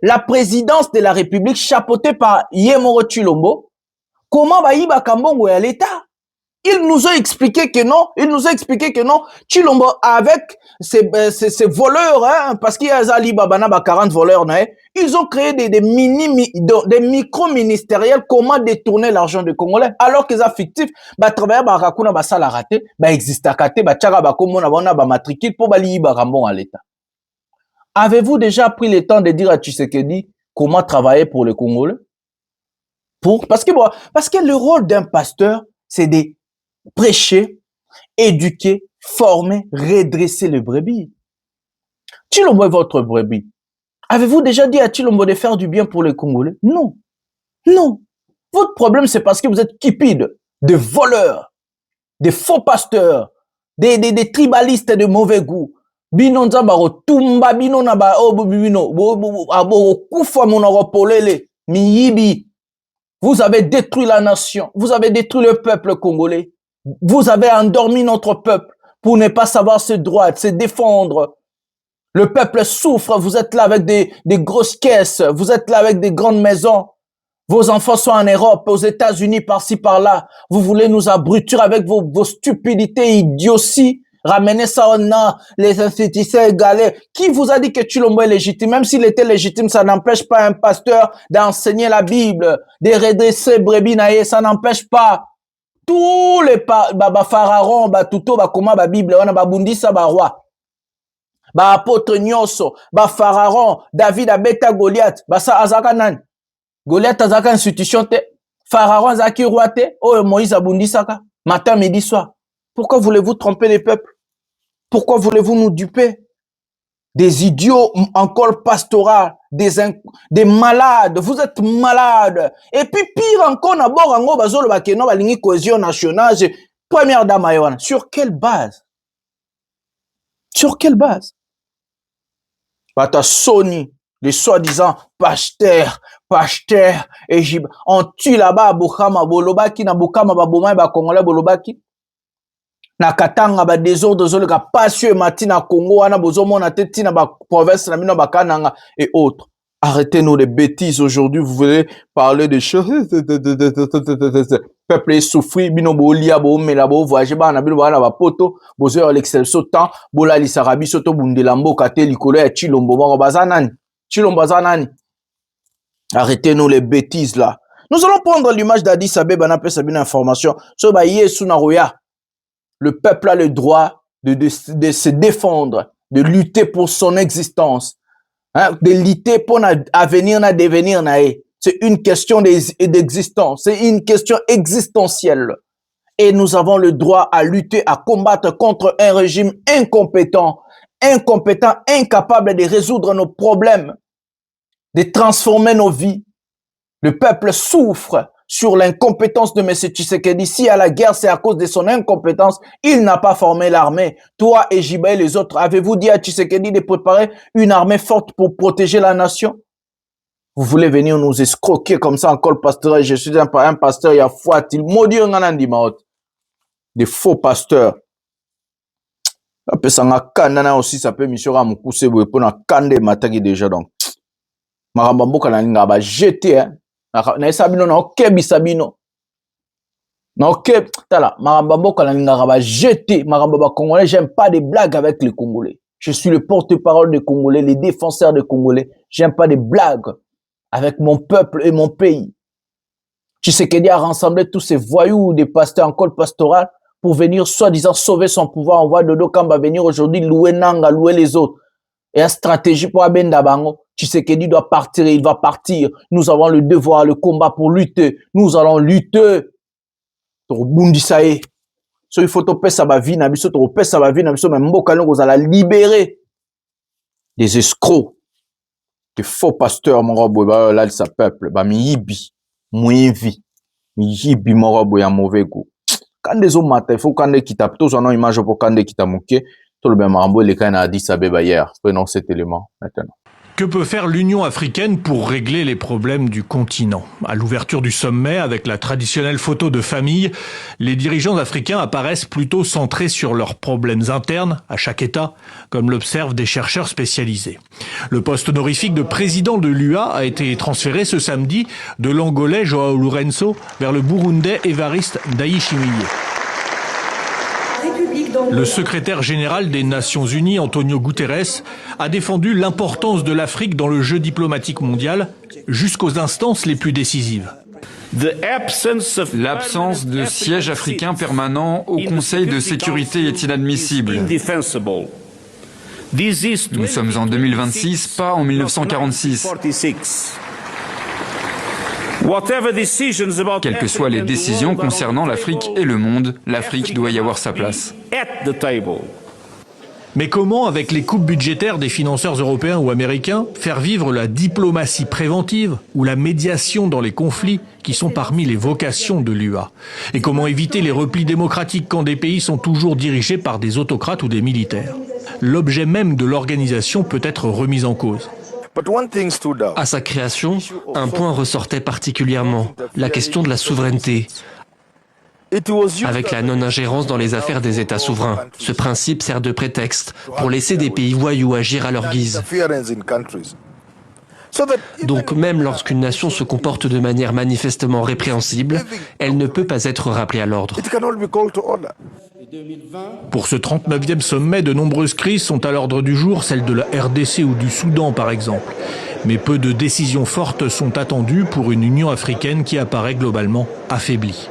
la présidence de la République chapeautée par Yemoro Chilombo, comment Baïba Kambongo est à l'État. Il nous a expliqué que non, Chilombo avec ces voleurs, hein, parce qu'il y a Zali Babana, 40 voleurs, hein, ils ont créé des micro-ministériels, comment détourner l'argent des Congolais, alors qu'ils ont fictif, travailler, Rakuna, Basala raté, existe à Kate, Tchara, Bakomona, matricule, pour Bali, Barambon à l'État. Avez-vous déjà pris le temps de dire à Tshisekedi comment travailler pour les Congolais? Parce que le rôle d'un pasteur, c'est de prêcher, éduquer, former, redresser le brebis. Chilombo est votre brebis. Avez-vous déjà dit à Chilombo de faire du bien pour les Congolais? Non. Non. Votre problème, c'est parce que vous êtes cupides, des voleurs, des faux pasteurs, des tribalistes de mauvais goût. Binonza baro tumba binona ba obubino abo kufa monoro polele miyibi. Vous avez détruit la nation, vous avez détruit le peuple congolais. Vous avez endormi notre peuple pour ne pas savoir se droit, se défendre. Le peuple souffre, vous êtes là avec des grosses caisses, vous êtes là avec des grandes maisons. Vos enfants sont en Europe, aux États-Unis, par-ci, par-là. Vous voulez nous abrutir avec vos stupidités, idioties. Ramenez ça au nom, les institutions égalées. Qui vous a dit que Tshilombo est légitime? Même s'il était légitime, ça n'empêche pas un pasteur d'enseigner la Bible, de redresser brebis naïe, ça n'empêche pas. Tous les pharaons, tuto, koma, Bible, on a bundisa, roi. Apôtre Nyoso, pharaon, David abeta Goliath, ça azaka nan. Goliath azaka institution te. Pharaon azaki roi te. Oh, Moïse abundisaka. Matin, midi, soir. Pourquoi voulez-vous tromper les peuples? Pourquoi voulez-vous nous duper? Des idiots encore pastoraux, des malades. Vous êtes malades. Et puis pire encore, d'abord, bazolo bakeno balingi cohésion nationale. Première dame Ayoana. Sur quelle base? Sur quelle base? Bata Sony, les soi-disant pasteurs, et on tue là-bas à Bukama, Bolobaki, na Bukama, Baboma, Congolais, Bolobaki. Na Katanga, ba désordre, zoleka, passion, matina, Congo, ana bozomo, na teti, na ba province, na mino, bakananga, et autres. Arrêtez-nous les bêtises aujourd'hui, vous voulez parler de choses, peuple souffri, bino bolia, bo mela, bo voyager, ba na bino, ba na ba poto, bozo l'excelso temps, bola lisarabi, soto bundelambo, kate likolo, ya Tshilombo, moro bazanani, Tshilombo bazanani. Arrêtez-nous les bêtises là. Nous allons prendre l'image d'Addis Abeba, on appelle ça une information. So ba Yesu na roya. Le peuple a le droit de se défendre, de lutter pour son existence, hein, de lutter pour l'avenir, na devenir na. C'est une question d'existence, c'est une question existentielle. Et nous avons le droit à lutter, à combattre contre un régime incompétent, incapable de résoudre nos problèmes, de transformer nos vies. Le peuple souffre sur l'incompétence de M. Tshisekedi. Si à la guerre, c'est à cause de son incompétence. Il n'a pas formé l'armée. Toi et Jiba et les autres, avez-vous dit à Tshisekedi de préparer une armée forte pour protéger la nation? Vous voulez venir nous escroquer comme ça encore, pasteur? Je suis un pasteur, il y a foi, il maudit des faux pasteurs. Ça aussi, ça peut mission à mon couser pour na kande matagi déjà donc. Marambambo kana ba jeter hein. Na sabino na okebi sabino. Na okeb tala marambambo kana ba jeter marambaba congolais, j'aime pas des blagues avec les Congolais. Je suis le porte-parole des Congolais, les défenseurs des Congolais. J'aime pas des blagues avec mon peuple et mon pays. Tshisekedi a rassemblé tous ces voyous des pasteurs en col pastoral pour venir soi-disant sauver son pouvoir. On voit Dodo Kamba venir aujourd'hui louer Nanga, louer les autres. Et la stratégie pour Abenda Bango, Tshisekedi doit partir et il va partir. Nous avons le devoir, le combat pour lutter. Nous allons lutter. Bundisae. So il faut topé ça va vie na biso, topé ça va vie na biso, mais mboka vous allez libérer des escrocs, des faux pasteurs, mon robo, là, sa peuple, bah, miyibi, mouivi, miyibi, mon robo, ya mauvais goût. Quand des hommes matin, il faut quand des quitta, tous en ont image pour quand des quitta mouké, tout le bien marambo, les cannes a dit ça bébé hier. Prenons cet élément, maintenant. Que peut faire l'Union africaine pour régler les problèmes du continent? À l'ouverture du sommet, avec la traditionnelle photo de famille, les dirigeants africains apparaissent plutôt centrés sur leurs problèmes internes à chaque État, comme l'observent des chercheurs spécialisés. Le poste honorifique de président de l'UA a été transféré ce samedi de l'Angolais Joao Lourenço vers le Burundais Évariste Ndayishimiye. Le secrétaire général des Nations Unies, Antonio Guterres, a défendu l'importance de l'Afrique dans le jeu diplomatique mondial jusqu'aux instances les plus décisives. L'absence de siège africain permanent au Conseil de sécurité est inadmissible. Nous sommes en 2026, pas en 1946. Quelles que soient les décisions concernant l'Afrique et le monde, l'Afrique doit y avoir sa place. Mais comment, avec les coupes budgétaires des financeurs européens ou américains, faire vivre la diplomatie préventive ou la médiation dans les conflits qui sont parmi les vocations de l'UA? Et comment éviter les replis démocratiques quand des pays sont toujours dirigés par des autocrates ou des militaires? L'objet même de l'organisation peut être remis en cause. À sa création, un point ressortait particulièrement, la question de la souveraineté, avec la non-ingérence dans les affaires des États souverains. Ce principe sert de prétexte pour laisser des pays voyous agir à leur guise. Donc même lorsqu'une nation se comporte de manière manifestement répréhensible, elle ne peut pas être rappelée à l'ordre. Pour ce 39e sommet, de nombreuses crises sont à l'ordre du jour, celles de la RDC ou du Soudan par exemple. Mais peu de décisions fortes sont attendues pour une Union africaine qui apparaît globalement affaiblie.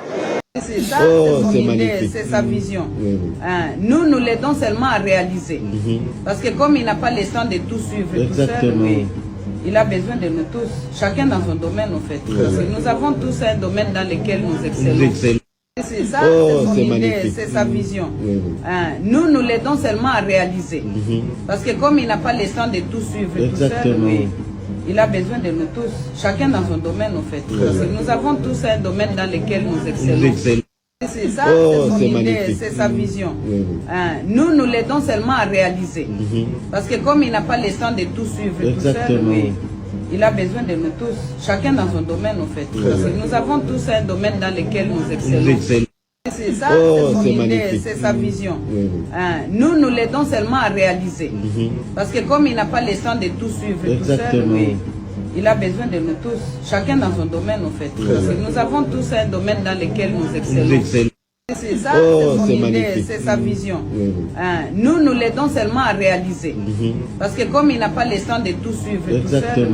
C'est ça, c'est son idée, c'est sa vision. Nous l'aidons seulement à réaliser. Parce que comme il n'a pas le temps de tout suivre tout seul, il a besoin de nous tous, chacun dans son domaine en fait. Parce que nous avons tous un domaine dans lequel nous excellons. C'est ça, c'est son idée, c'est sa vision. Nous l'aidons seulement à réaliser. Parce que comme il n'a pas le temps de tout suivre tout seul, il a besoin de nous tous, chacun dans son domaine en fait. Parce que nous avons tous un domaine dans lequel nous excellons. C'est ça, c'est son idée, c'est sa vision. Nous l'aidons seulement à réaliser. Parce que comme il n'a pas le temps de tout suivre tout seul, il a besoin de nous tous, chacun dans son domaine en fait. Parce que nous avons tous un domaine dans lequel nous excellons. C'est ça, c'est son idée, c'est sa vision. Nous l'aidons seulement à réaliser. Parce que comme il n'a pas le temps de tout suivre tout seul, il a besoin de nous tous, chacun dans son domaine en fait. Parce que nous avons tous un domaine dans lequel nous excellons. C'est ça, c'est son idée, c'est sa vision. Nous l'aidons seulement à réaliser. Parce que comme il n'a pas le temps de tout suivre tout seul,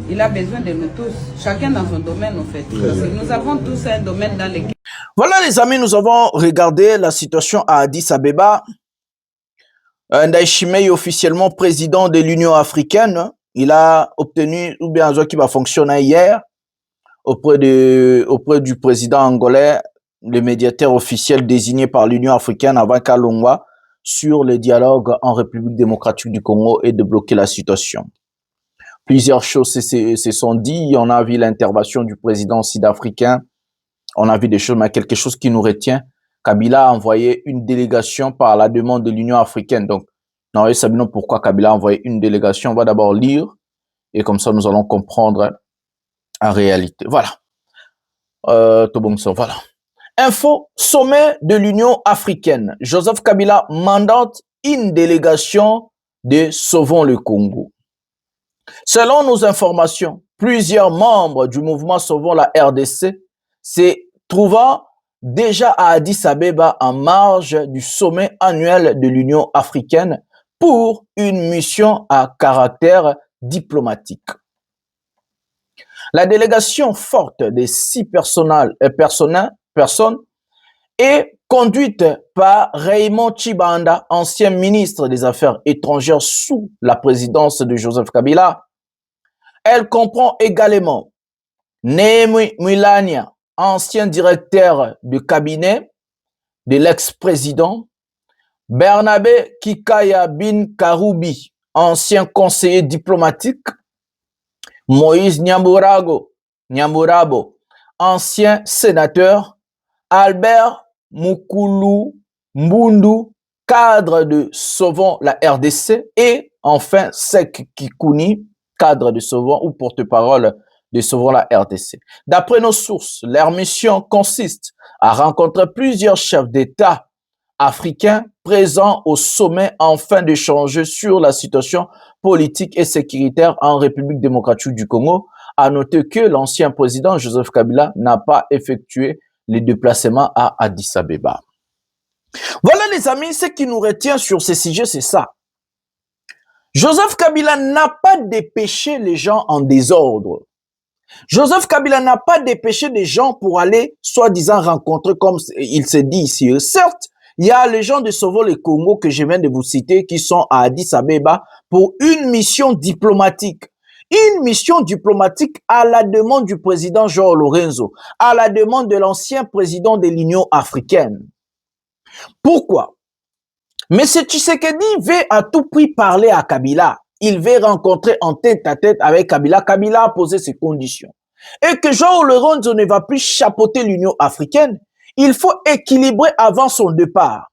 il a besoin de nous tous, chacun dans son domaine en fait. Parce que nous avons tous un domaine dans lequel... Voilà les amis, nous avons regardé la situation à Addis Abeba. Ndayishimiye est officiellement président de l'Union africaine. Il a obtenu, ou bien qui va fonctionner hier, auprès du président angolais, le médiateur officiel désigné par l'Union africaine avant Kalongwa, sur le dialogue en République démocratique du Congo et de bloquer la situation. Plusieurs choses se sont dites. On a vu l'intervention du président sud-africain. On a vu des choses, mais quelque chose qui nous retient. Kabila a envoyé une délégation par la demande de l'Union africaine. Donc, nous savons pourquoi Kabila a envoyé une délégation. On va d'abord lire et comme ça, nous allons comprendre en réalité. Voilà. Voilà. Info, sommet de l'Union africaine. Joseph Kabila mandate une délégation de Sauvons le Congo. Selon nos informations, plusieurs membres du mouvement Sauvons la RDC se trouvant déjà à Addis Abeba en marge du sommet annuel de l'Union africaine pour une mission à caractère diplomatique. La délégation forte de 6 personnes est conduite par Raymond Tshibanda, ancien ministre des Affaires étrangères sous la présidence de Joseph Kabila. Elle comprend également Nehemi Mwilania, ancien directeur de cabinet de l'ex-président, Bernabé Kikaya Bin Karoubi, ancien conseiller diplomatique, Moïse Nyamburabo, ancien sénateur, Albert Mukulu Mbundu, cadre de Sauvons la RDC, et enfin Sek Kikouni, cadre de Sauvons ou porte-parole de Sauvons la RDC. D'après nos sources, leur mission consiste à rencontrer plusieurs chefs d'État africains présents au sommet afin d'échanger sur la situation politique et sécuritaire en République démocratique du Congo. À noter que l'ancien président Joseph Kabila n'a pas effectué les déplacements à Addis Abeba. Voilà les amis, ce qui nous retient sur ces sujets, c'est ça. Joseph Kabila n'a pas dépêché les gens en désordre. Joseph Kabila n'a pas dépêché des gens pour aller, soi-disant, rencontrer, comme il se dit ici. Certes, il y a les gens de Sauvons le Congo que je viens de vous citer qui sont à Addis Abeba pour une mission diplomatique. Une mission diplomatique à la demande du président João Lourenço, à la demande de l'ancien président de l'Union africaine. Pourquoi? M. Tshisekedi veut à tout prix parler à Kabila. Il veut rencontrer en tête-à-tête avec Kabila. Kabila a posé ses conditions. Et que João Lourenço ne va plus chapeauter l'Union africaine, il faut équilibrer avant son départ.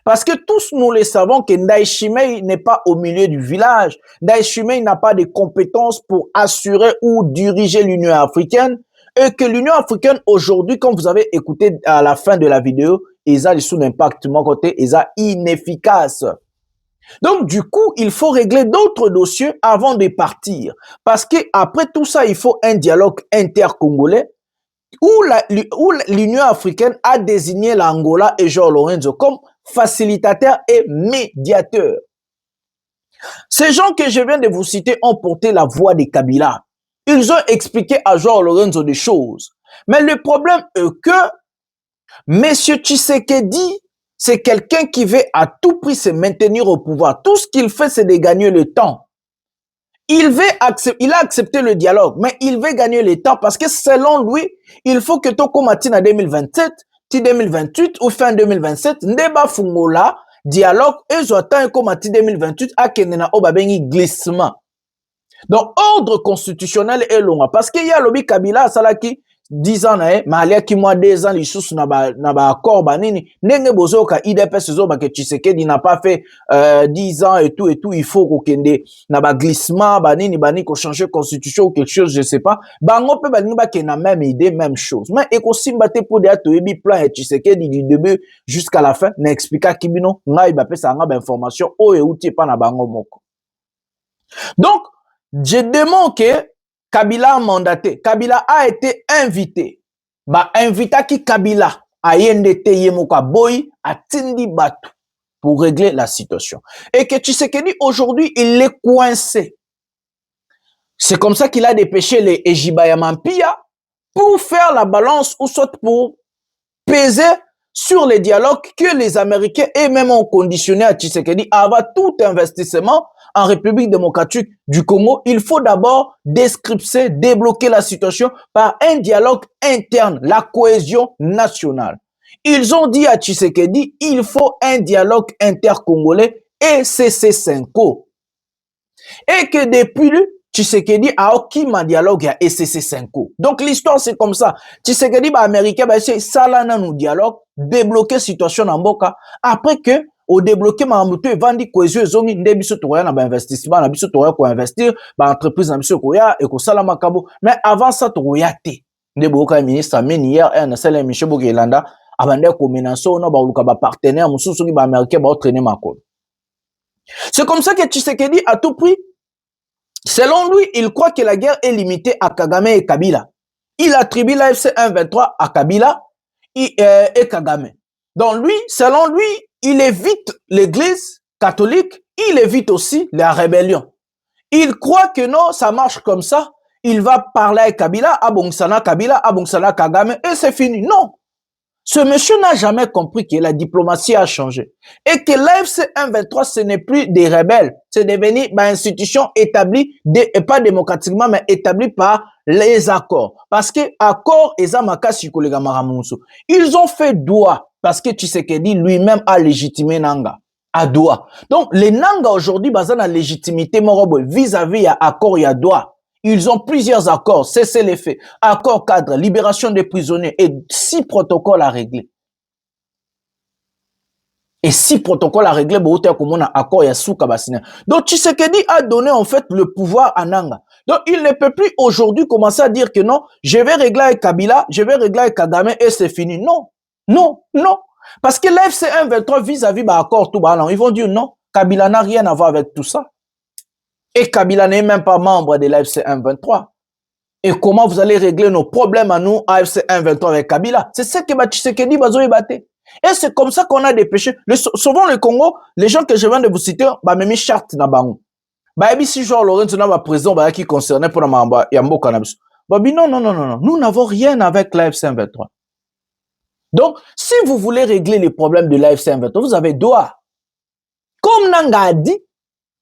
Parce que tous nous le savons que Ndayishimiye n'est pas au milieu du village. Ndayishimiye n'a pas de compétences pour assurer ou diriger l'Union africaine. Et que l'Union africaine aujourd'hui, comme vous avez écouté à la fin de la vidéo, ils ont sous l'impact de mon côté, ils sont inefficaces. Donc, du coup, il faut régler d'autres dossiers avant de partir. Parce qu'après tout ça, il faut un dialogue inter-congolais où l'Union africaine a désigné l'Angola et João Lourenço comme facilitateur et médiateur. Ces gens que je viens de vous citer ont porté la voix de Kabila. Ils ont expliqué à João Lourenço des choses. Mais le problème est que M. Tshisekedi, c'est quelqu'un qui veut à tout prix se maintenir au pouvoir. Tout ce qu'il fait, c'est de gagner le temps. Il a accepté le dialogue, mais il veut gagner le temps parce que selon lui, il faut que Toko Matine en 2027, 2028 ou fin 2027, Ndeba Fungola, dialogue, et Zoatan et Komati 2028, à Kenena Obabengi glissement. Donc, ordre constitutionnel est long. Parce qu'il y a l'Obi Kabila, Salaki, 10 ans, mais il y a qui moi 2 ans, les choses n'a pas accord, banini. Nenge bozo ka IDPS zo, que Tshisekedi n'a pas fait 10 ans et tout, il faut qu'on ait un glissement, banini, qu'on change constitution ou quelque chose, je sais pas. Bango pe banini ba qui n'a même idée, même chose. Mais écoute, mbate pour des atoebi plan et Tshisekedi du début jusqu'à la fin, n'explique kibino, ngai ba pe sa nga information, o et outil pas na bango moko. Donc, je demande que Kabila a mandaté. Kabila a été invité. Invita qui Kabila a yendete yemoka boy a tindi batu pour régler la situation. Et que Tshisekedi aujourd'hui, il est coincé. C'est comme ça qu'il a dépêché les Ejibaya Mampia pour faire la balance ou soit pour peser sur les dialogues que les Américains et même ont conditionné à Tshisekedi avant tout investissement en République démocratique du Congo. Il faut d'abord descripter, débloquer la situation par un dialogue interne, la cohésion nationale. Ils ont dit à Tshisekedi, il faut un dialogue intercongolais et CC5O. Et que depuis Tshisekedi a aucun dialogue à SCC5O. Donc l'histoire c'est comme ça. Tshisekedi américain c'est ça là nous dialogue, débloquer situation en Boka après que au débloquer mamouto et vandi cohésion zongi ndebiso toya na ba investissement na biso toya ko investir ba entreprise na biso koya et ko sala makabo. Mais avant ça toya té ndeboka ministre ameni hier un sala Michel Bogelanda abande ko menaso no ba luka ba partenaire mususu ki ba américain ba traîner makolo. C'est comme ça que Tshisekedi a tout pris. Selon lui, il croit que la guerre est limitée à Kagame et Kabila. Il attribue l'AFC 1-23 à Kabila et Kagame. Donc lui, selon lui, il évite l'église catholique, il évite aussi la rébellion. Il croit que non, ça marche comme ça. Il va parler avec Kabila, Abongsana Kabila, Abongsana Kagame, et c'est fini. Non. Ce monsieur n'a jamais compris que la diplomatie a changé. Et que l'AFC 1-23, ce n'est plus des rebelles. C'est devenu une institution établie, et pas démocratiquement, mais établie par les accords. Parce que accords, ils ont fait droit. Parce que Tshisekedi lui-même a légitimé Nanga. À droit. Donc, les Nanga aujourd'hui, basent la légitimité vis-à-vis à accord et à droit. Ils ont plusieurs accords, cessez les faits, accord cadre, libération des prisonniers et 6 protocoles à régler. Et 6 protocoles à régler, comme accord et Souka Bassina. Donc Tshisekedi a donné en fait le pouvoir à Nanga. Donc il ne peut plus aujourd'hui commencer à dire que non, je vais régler avec Kabila, je vais régler avec Kagame et c'est fini. Non, non, non. Parce que l'FC 1-23 vis-à-vis accord tout bas, ils vont dire non, Kabila n'a rien à voir avec tout ça. Et Kabila n'est même pas membre de l'AFC 1-23. Et comment vous allez régler nos problèmes à nous, AFC 1-23 avec Kabila? C'est ce que Tshisekedi Bazoui battait. Et c'est comme ça qu'on a dépêché. Souvent le Congo, les gens que je viens de vous citer, même mis charte na bango. Si João Lourenço n'a pas président qui concernait pour la Yambo Cannabis. Non, non, non, non. Nous n'avons rien avec l'AFC 1-23. Donc, si vous voulez régler les problèmes de l'AFC 1-23, vous avez droit. Comme Nanga a dit,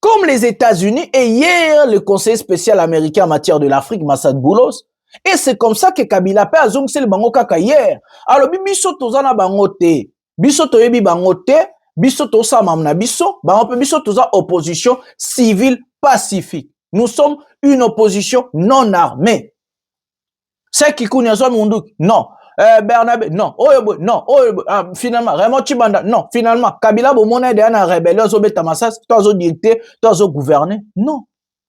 comme les États-Unis et hier le conseiller spécial américain en matière de l'Afrique, Massad Boulos. Et c'est comme ça que Kabila pe azongse le bango kaka hier. Alors biso tozana bango te, biso toyebi bango te, biso tosa mamna biso, bango pe biso toza opposition civile pacifique. Nous sommes une opposition non armée. C'est qui kounya zo mundu? Non. Bernabé, non. Non. Finalement, Raymond Chibanda, non. Finalement, Kabila Bomona de la rébellion, Zobeta Massas, toi, zo dicté, toi, zo gouverner. Non.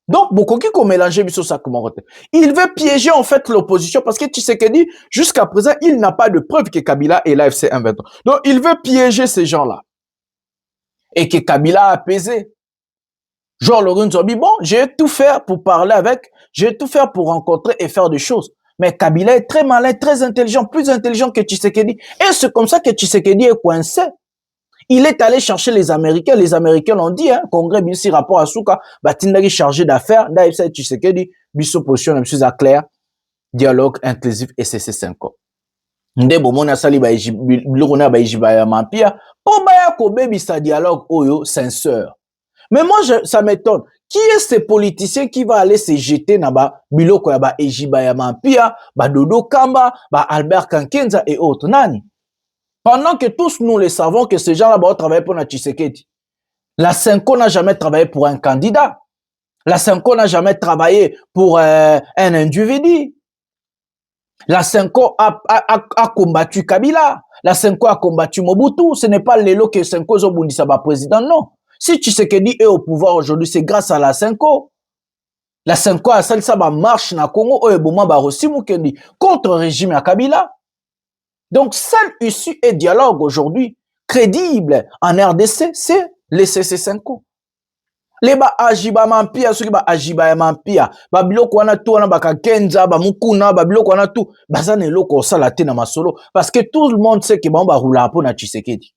Donc, beaucoup qui ont mélangé biso sa communauté. Il veut piéger, en fait, l'opposition parce que Tshisekedi, jusqu'à présent, il n'a pas de preuve que Kabila est l'AFC 1-23. Donc, il veut piéger ces gens-là. et que Kabila a apaisé. Genre Lorenzo a dit, bon, j'ai tout faire pour parler avec, j'ai tout faire pour rencontrer et faire des choses. Mais Kabila est très malin, très intelligent, plus intelligent que Tshisekedi. Et c'est comme ça que Tshisekedi est coincé. Il est allé chercher les Américains l'ont dit, hein, Congrès, bien sûr, rapport à Souka, Tindari chargé d'affaires, d'ailleurs, Tshisekedi, biso position, M. Claire, dialogue inclusif et CC5. Ndebo mona sali bilorona ya mampia, po baya ko bebisa dialogue oyo sincère. Mais moi, ça m'étonne. Qui est ce politicien qui va aller se jeter na ba biloko ya ba Ejibaya Mampia, ba Dodo Kamba, ba Albert Kankenza et autres? Nani? Pendant que tous nous le savons que ces gens-là vont travailler pour la Tshisekedi. La Senko n'a jamais travaillé pour un candidat. La Senko n'a jamais travaillé pour un individu. La Senko a combattu Kabila. La Senko a combattu Mobutu. Ce n'est pas l'élo que Senko Zobundisa ba président, non. Si Tshisekedi est au pouvoir aujourd'hui, c'est grâce à la Senko. La Senko a sali sa ba marche na Congo oyeboma ba rosimu kendi contre le régime à Kabila. Donc, seule issue et dialogue aujourd'hui crédible en RDC, c'est les CC5. Les ba ajiba mampia, ceux qui ba ajiba mampia, ba biloko wana tu wana ba Kenza, ba mukuna, ba biloko wana tu, bazane loko sala te na masolo, parce que tout le monde sait que ba roula po na Tshisekedi.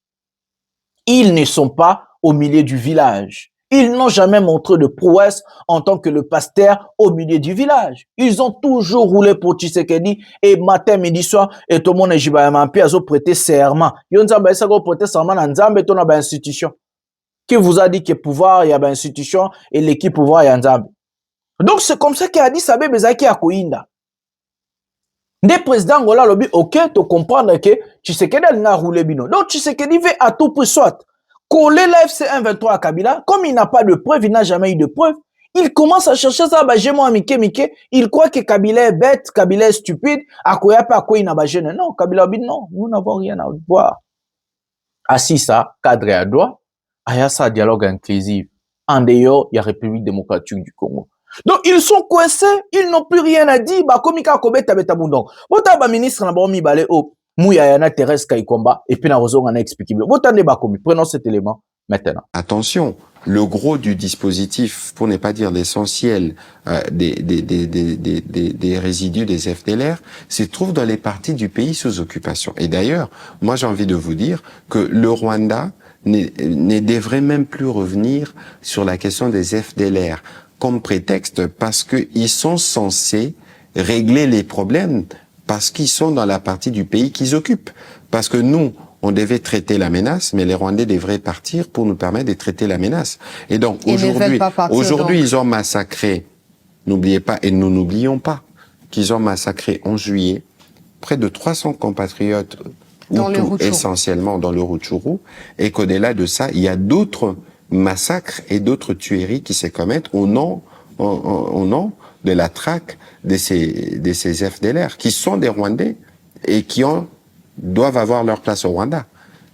Ils ne sont pas au milieu du village. Ils n'ont jamais montré de prouesse en tant que le pasteur au milieu du village. Ils ont toujours roulé pour Tshisekedi et matin, midi, soir, et tout le monde a prêté serment. Ils ont prêté serment dans Nzambe, dans une institution. Qui vous a dit que pouvoir, il y a une institution et l'équipe pouvoir, il y a Nzambe. Donc c'est comme ça qu'il a dit Sabé Bezaki à Koinda. Des présidents Angola lobby, ok, tu comprends que Tshisekedi n'a roulé bino. Donc Tshisekedi veut à tout prix soit coller la FC 23 à Kabila. Comme il n'a pas de preuve, il n'a jamais eu de preuve. Il commence à chercher ça, bah, j'ai moi, Mike. Il croit que Kabila est bête, Kabila est stupide. À quoi il n'a pas gêné. Non, Kabila dit non, nous n'avons rien à voir. Assis ça, cadré à droit, il y a ça, dialogue inclusif. En dehors, il y a République démocratique du Congo. Donc, ils sont coincés, ils n'ont plus rien à dire. Bah, comme il y a Kobetabundong. Bota, bah, ministre, n'a pas mis balé au Mouyayana Thérèse Kaikomba, et puis n'a pas expliqué. Bota, n'est pas commis. Prenons cet élément maintenant. Attention, le gros du dispositif, pour ne pas dire l'essentiel des résidus des FDLR, se trouve dans les parties du pays sous occupation. Et d'ailleurs, moi j'ai envie de vous dire que le Rwanda ne devrait même plus revenir sur la question des FDLR comme prétexte parce qu'ils sont censés régler les problèmes parce qu'ils sont dans la partie du pays qu'ils occupent. Parce que nous, on devait traiter la menace, mais les Rwandais devraient partir pour nous permettre de traiter la menace. Et donc, aujourd'hui, ils ont massacré, n'oubliez pas, et nous n'oublions pas, qu'ils ont massacré en juillet près de 300 compatriotes, essentiellement dans le Rutshuru, et qu'au-delà de ça, il y a d'autres massacres et d'autres tueries qui se commettent au nom de la traque de ces FDLR, qui sont des Rwandais et qui doivent avoir leur place au Rwanda.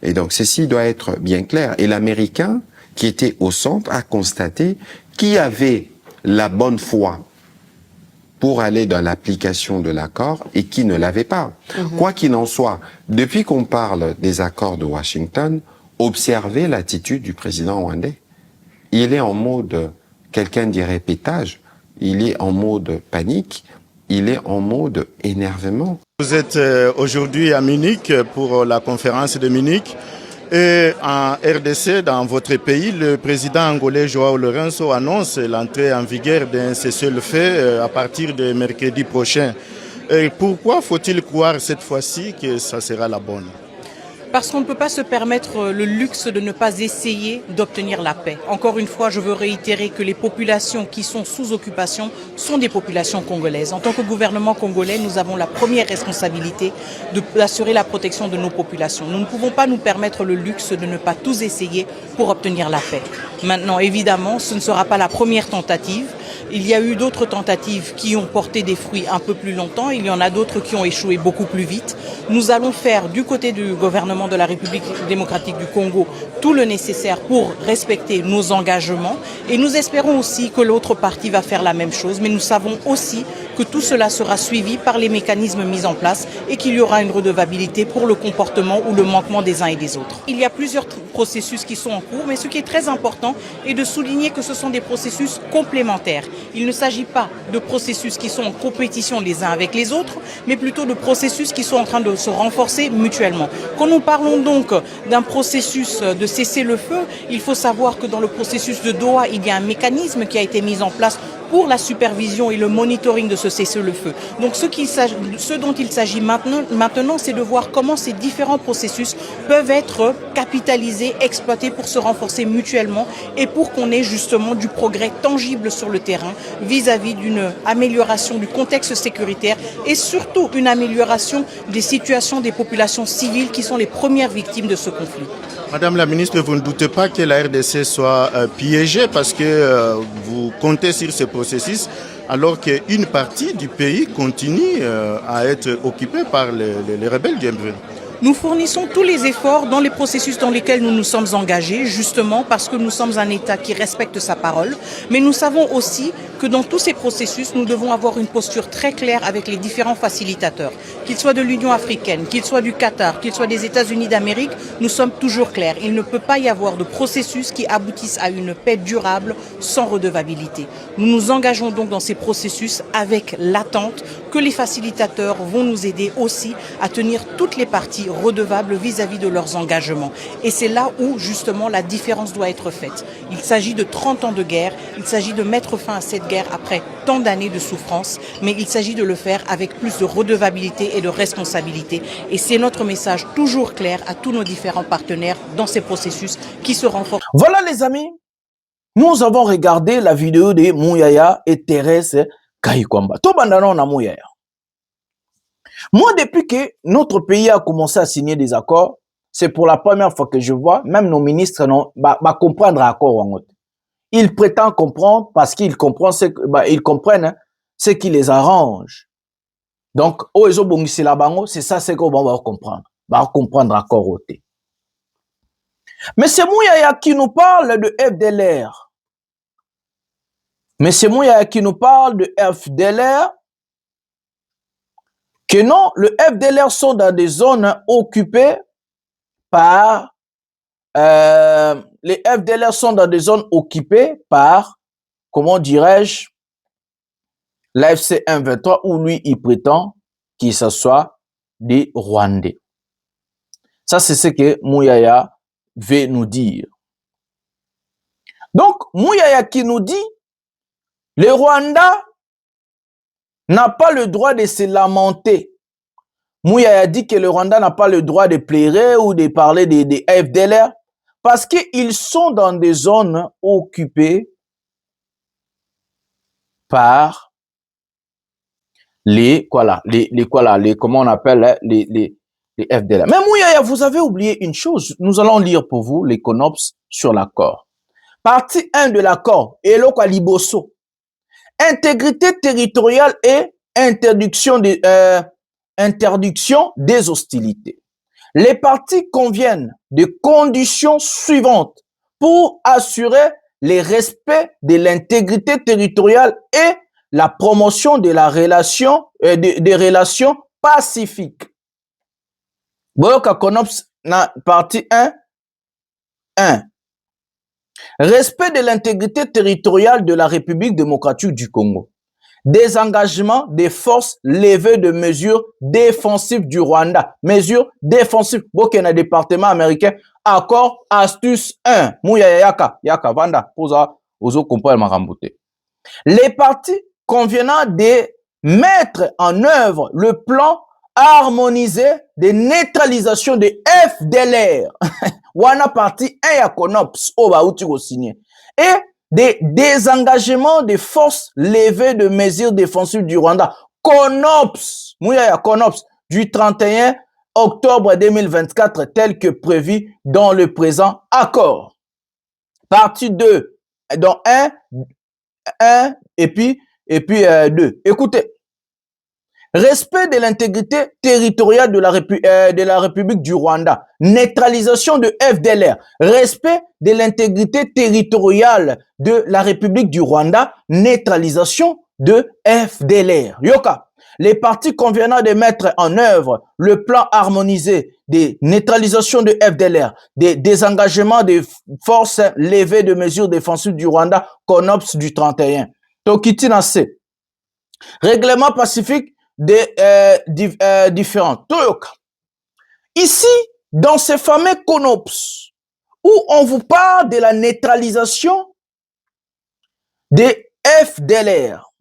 Et donc, ceci doit être bien clair. Et l'Américain, qui était au centre, a constaté qui avait la bonne foi pour aller dans l'application de l'accord et qui ne l'avait pas. Quoi qu'il en soit, depuis qu'on parle des accords de Washington, observez l'attitude du président rwandais. Il est en mode, quelqu'un dirait pétage, il est en mode panique, il est en mode énervement. Vous êtes aujourd'hui à Munich pour la conférence de Munich. Et en RDC, dans votre pays, le président angolais Joao Lourenço annonce l'entrée en vigueur d'un cessez-le-feu à partir de mercredi prochain. Et pourquoi faut-il croire cette fois-ci que ça sera la bonne ? Parce qu'on ne peut pas se permettre le luxe de ne pas essayer d'obtenir la paix. Encore une fois, je veux réitérer que les populations qui sont sous occupation sont des populations congolaises. En tant que gouvernement congolais, nous avons la première responsabilité d'assurer la protection de nos populations. Nous ne pouvons pas nous permettre le luxe de ne pas tous essayer pour obtenir la paix. Maintenant, évidemment, ce ne sera pas la première tentative. Il y a eu d'autres tentatives qui ont porté des fruits un peu plus longtemps. Il y en a d'autres qui ont échoué beaucoup plus vite. Nous allons faire du côté du gouvernement de la République démocratique du Congo tout le nécessaire pour respecter nos engagements. Et nous espérons aussi que l'autre partie va faire la même chose. Mais nous savons aussi que tout cela sera suivi par les mécanismes mis en place et qu'il y aura une redevabilité pour le comportement ou le manquement des uns et des autres. Il y a plusieurs processus qui sont en cours, mais ce qui est très important est de souligner que ce sont des processus complémentaires. Il ne s'agit pas de processus qui sont en compétition les uns avec les autres, mais plutôt de processus qui sont en train de se renforcer mutuellement. Quand nous parlons donc d'un processus de cessez-le-feu, il faut savoir que dans le processus de Doha, il y a un mécanisme qui a été mis en place pour la supervision et le monitoring de ce cessez-le-feu. Donc ce dont il s'agit maintenant, c'est de voir comment ces différents processus peuvent être capitalisés, exploités pour se renforcer mutuellement et pour qu'on ait justement du progrès tangible sur le terrain vis-à-vis d'une amélioration du contexte sécuritaire et surtout une amélioration des situations des populations civiles qui sont les premières victimes de ce conflit. Madame la ministre, vous ne doutez pas que la RDC soit piégée parce que vous comptez sur ce processus alors qu'une partie du pays continue à être occupée par les rebelles du M23. Nous fournissons tous les efforts dans les processus dans lesquels nous nous sommes engagés, justement parce que nous sommes un État qui respecte sa parole. Mais nous savons aussi que dans tous ces processus, nous devons avoir une posture très claire avec les différents facilitateurs. Qu'ils soient de l'Union africaine, qu'ils soient du Qatar, qu'ils soient des États-Unis d'Amérique, nous sommes toujours clairs. Il ne peut pas y avoir de processus qui aboutissent à une paix durable sans redevabilité. Nous nous engageons donc dans ces processus avec l'attente que les facilitateurs vont nous aider aussi à tenir toutes les parties redevables vis-à-vis de leurs engagements. Et c'est là où, justement, la différence doit être faite. Il s'agit de 30 ans de guerre, il s'agit de mettre fin à cette guerre après tant d'années de souffrance, mais il s'agit de le faire avec plus de redevabilité et de responsabilité. Et c'est notre message toujours clair à tous nos différents partenaires dans ces processus qui se renforcent. Voilà les amis, nous avons regardé la vidéo de Mouyaya et Thérèse Kayikwamba. Tout bandana na Mouyaya. Moi, depuis que notre pays a commencé à signer des accords, c'est pour la première fois que je vois, même nos ministres comprendre l'accord. Ils prétendent comprendre parce qu'ils comprennent ce qui les arrange. Donc, c'est ça ce qu'on va comprendre. Va comprendre l'accord. Mais c'est Mouyaya qui nous parle de FDLR. Mais c'est Mouyaya qui nous parle de FDLR. Que non, le FDLR sont dans des zones occupées par... les FDLR sont dans des zones occupées par, comment dirais-je, l'AFC M23, où lui, il prétend qu'il s'assoit des Rwandais. Ça, c'est ce que Mouyaya veut nous dire. Donc, Mouyaya qui nous dit, le Rwanda n'a pas le droit de se lamenter. Mouyaya dit que le Rwanda n'a pas le droit de plairer ou de parler des FDLR parce qu'ils sont dans des zones occupées par comment on appelle les FDLR. Mais Mouyaya, vous avez oublié une chose. Nous allons lire pour vous les CONOPS sur l'accord. Partie 1 de l'accord, Eloko Liboso. Intégrité territoriale et interdiction des hostilités. Les parties conviennent des conditions suivantes pour assurer le respect de l'intégrité territoriale et la promotion de la relation, des relations pacifiques. Boyoka Konops na partie 1. Respect de l'intégrité territoriale de la République démocratique du Congo. Désengagement des forces levées de mesures défensives du Rwanda. Mesures défensives. Bokena département américain. Accord astuce 1. Mouyaya yaka vanda. Posa ozo comprendre marambote. Les parties convenant de mettre en œuvre le plan harmonisé de neutralisation des FDLR. Wana partie 1 ya CONOPS oba uti ko signer. Et des désengagements des forces levées de mesures défensives du Rwanda. CONOPS, Mouyaya CONOPS, du 31 octobre 2024, tel que prévu dans le présent accord. Partie 2, dans 1 et puis 2. Écoutez. Respect de l'intégrité territoriale de la République du Rwanda. Neutralisation de FDLR. Respect de l'intégrité territoriale de la République du Rwanda. Neutralisation de FDLR. Yoka, les partis convenant de mettre en œuvre le plan harmonisé de neutralisation de FDLR, des désengagements des forces levées de mesures défensives du Rwanda, CONOPS du 31. Tokitina C. Règlement pacifique différents. Toyoka. Ici, dans ces fameux CONOPS, où on vous parle de la neutralisation des FDLR.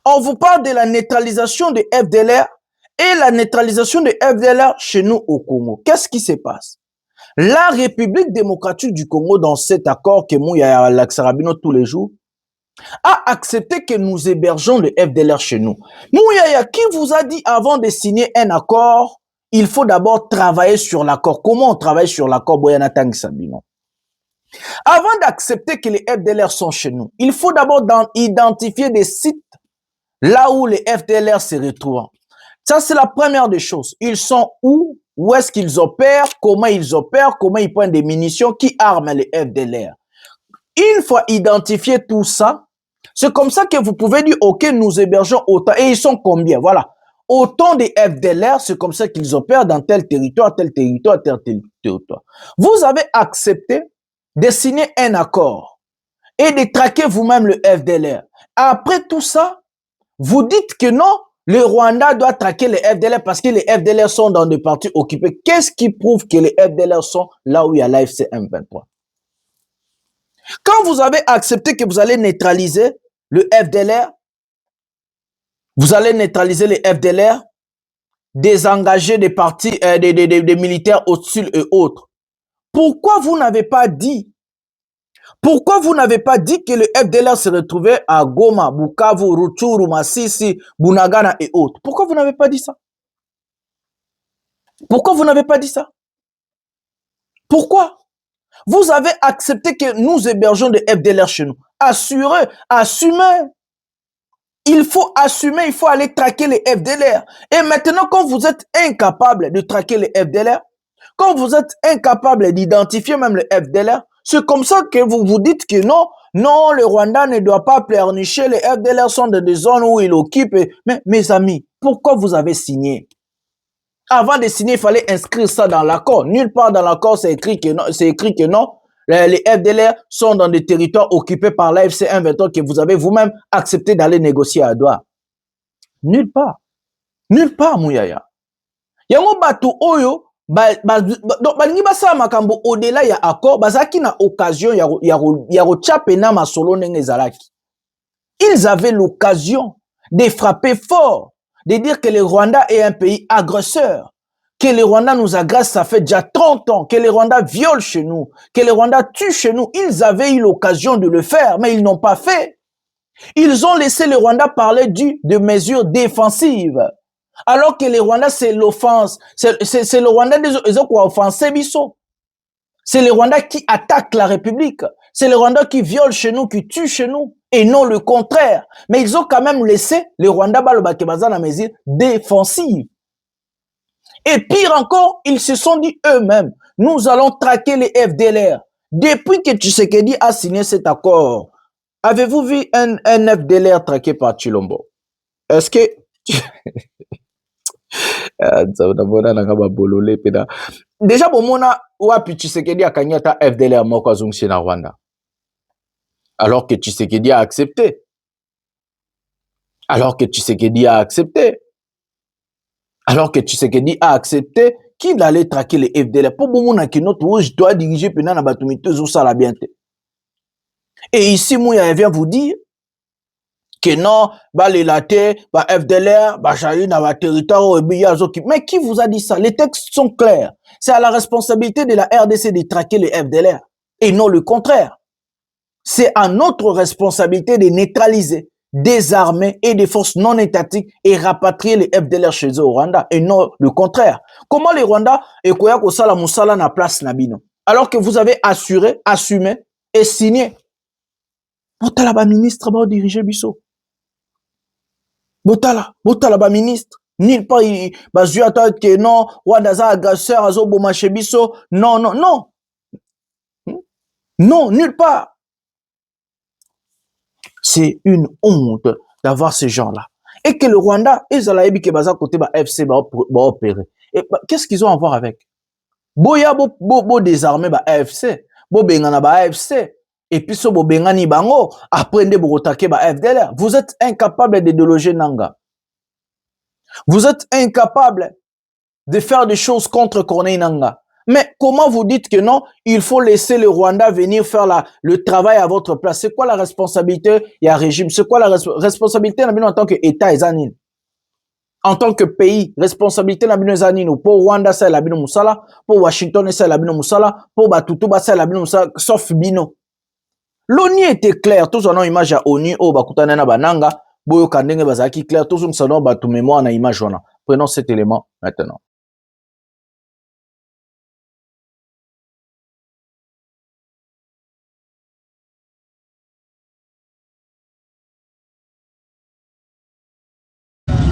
On vous parle de la neutralisation des FDLR et la neutralisation des FDLR chez nous au Congo. Qu'est-ce qui se passe? La République démocratique du Congo, dans cet accord que Mouya Laxarabino tous les jours, a accepté que nous hébergeons le FDLR chez nous. Mouya, qui vous a dit avant de signer un accord, il faut d'abord travailler sur l'accord? Comment on travaille sur l'accord, Boyana Tang Sabino? Avant d'accepter que les FDLR sont chez nous, il faut d'abord identifier des sites là où les FDLR se retrouvent. Ça, c'est la première des choses. Ils sont où? Où est-ce qu'ils opèrent? Comment ils prennent des munitions? Qui arment les FDLR? Une fois identifié tout ça, c'est comme ça que vous pouvez dire, OK, nous hébergeons autant. Et ils sont combien? Voilà. Autant des FDLR, c'est comme ça qu'ils opèrent dans tel territoire, tel territoire, tel territoire. Vous avez accepté de signer un accord et de traquer vous-même le FDLR. Après tout ça, vous dites que non, le Rwanda doit traquer les FDLR parce que les FDLR sont dans des partis occupés. Qu'est-ce qui prouve que les FDLR sont là où il y a l'AFC M23? Quand vous avez accepté que vous allez neutraliser le FDLR, vous allez neutraliser les FDLR, désengager des partis, des militaires hostiles et autres. Pourquoi vous n'avez pas dit que le FDLR se retrouvait à Goma, Bukavu, Rutshuru, Masisi, Bunagana et autres? Pourquoi vous n'avez pas dit ça? Pourquoi vous n'avez pas dit ça? Pourquoi? Vous avez accepté que nous hébergeons des FDLR chez nous. Assurez, assumez. Il faut assumer, il faut aller traquer les FDLR. Et maintenant, quand vous êtes incapable de traquer les FDLR, quand vous êtes incapable d'identifier même les FDLR, c'est comme ça que vous vous dites que non, non, le Rwanda ne doit pas pleurnicher, les FDLR sont dans des zones où ils occupent. Mais mes amis, pourquoi vous avez signé? Avant de signer, il fallait inscrire ça dans l'accord. Nulle part dans l'accord, c'est écrit que non, les FDLR sont dans des territoires occupés par l'AFC M23 que vous avez vous-même accepté d'aller négocier à Douala. Nulle part. Nulle part, Mouyaya. Yango batu oyo, donc balingi basala makambo au-delà ya accord, bazaki na occasion ya rochapena masolo ndenge ezalaki. Ils avaient l'occasion de frapper fort, de dire que le Rwanda est un pays agresseur, que le Rwanda nous agresse, ça fait déjà 30 ans, que le Rwanda viole chez nous, que le Rwanda tue chez nous. Ils avaient eu l'occasion de le faire, mais ils n'ont pas fait. Ils ont laissé le Rwanda parler de mesures défensives. Alors que le Rwanda, c'est l'offense. C'est le Rwanda des offensés biso. C'est le Rwanda qui attaque la République. C'est le Rwanda qui viole chez nous, qui tue chez nous. Et non le contraire. Mais ils ont quand même laissé le Rwanda balobakebaza na mesure défensive. Et pire encore, ils se sont dit eux-mêmes, nous allons traquer les FDLR. Depuis que Tshisekedi a signé cet accord, avez-vous vu un FDLR traqué par Chilombo? Est-ce que... Déjà, bomona wapi Tshisekedi a kanyata FDLR moko azungisi na Rwanda. Alors que Tshisekedi a accepté. Alors que Tshisekedi a accepté. Alors que Tshisekedi a accepté qu'il allait traquer les FDLR. Pour bomona ki notre où je dois diriger pena na batumite zo sala bien te. Et ici Mouya vient vous dire que non, bah les latés, bah FDLR, bah j'allais dans la territoire, mais qui vous a dit ça? Les textes sont clairs. C'est à la responsabilité de la RDC de traquer les FDLR et non le contraire. C'est à notre responsabilité de neutraliser, désarmer et des forces non étatiques et rapatrier les FDLR chez eux au Rwanda et non le contraire. Comment les Rwandais et Koyako Sala Moussala na place Nabino? Alors que vous avez assuré, assumé et signé. Botala ba ministre ba diriger biso. Botala ba ministre. Nulle part bazuata que non, Wadaza agresseur azo bomache biso. Non, non, non. Non, nulle part. C'est une honte d'avoir ces gens-là. Et que le Rwanda, ils ont dit que baza côté ba FC ba opérer. Et qu'est-ce qu'ils ont à voir avec? Boya bo désarmer ba AFC, bo bengana ba AFC. Et puis so bo bengani bango, après nde bo attaquer ba FDLR. Vous êtes incapable de déloger Nanga. Vous êtes incapable de faire des choses contre Corneille Nanga. Mais comment vous dites que non, il faut laisser le Rwanda venir faire le travail à votre place? C'est quoi la responsabilité? Il y a un régime. C'est quoi la responsabilité en tant qu'État et Zanin? En tant que pays, responsabilité na Zanin. Pour Rwanda, c'est la bino Moussala. Pour Washington, c'est la bino Moussala. Pour Batutu, c'est la bino Moussala. Sauf Bino. L'ONU était clair. Tous en ont image à ONU. Oh, Bakutana na Bananga. Boyo Kandenge Bazaki clair. Tous en ont batu mémoire na image. Prenons cet élément maintenant.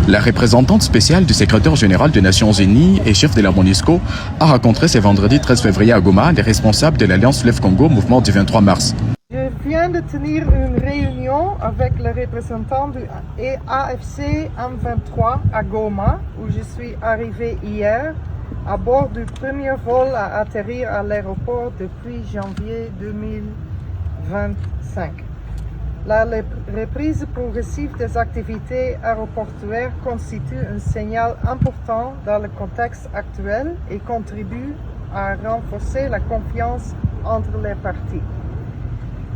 La représentante spéciale du secrétaire général des Nations Unies et chef de la MONUSCO a rencontré ce vendredi 13 février à Goma les responsables de l'Alliance Fleuve Congo mouvement du 23 mars. Je viens de tenir une réunion avec le représentant du AFC M23 à Goma, où je suis arrivé hier à bord du premier vol à atterrir à l'aéroport depuis janvier 2025. La reprise progressive des activités aéroportuaires constitue un signal important dans le contexte actuel et contribue à renforcer la confiance entre les parties.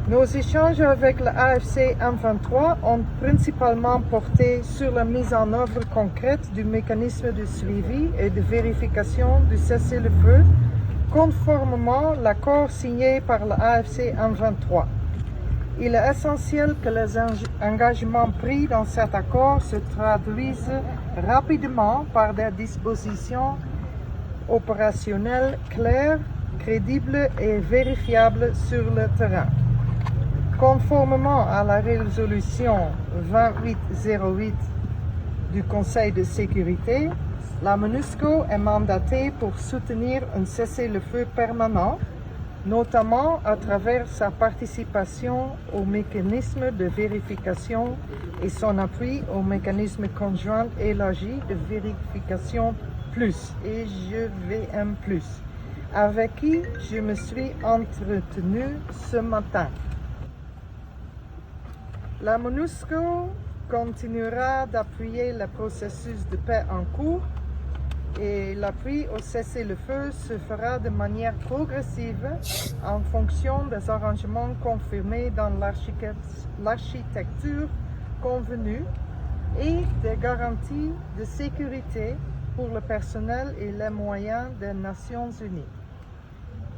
Nos échanges avec le AFC M23 ont principalement porté sur la mise en œuvre concrète du mécanisme de suivi et de vérification du cessez-le-feu, conformément à l'accord signé par le AFC M23. Il est essentiel que les engagements pris dans cet accord se traduisent rapidement par des dispositions opérationnelles claires, crédibles et vérifiables sur le terrain. Conformément à la résolution 2808 du Conseil de sécurité, la MONUSCO est mandatée pour soutenir un cessez-le-feu permanent, notamment à travers sa participation au mécanisme de vérification et son appui au mécanisme conjoint élargi de vérification plus et GVM+, avec qui je me suis entretenu ce matin. La MONUSCO continuera d'appuyer le processus de paix en cours et l'appui au cessez-le-feu se fera de manière progressive en fonction des arrangements confirmés dans l'architecture convenue et des garanties de sécurité pour le personnel et les moyens des Nations Unies.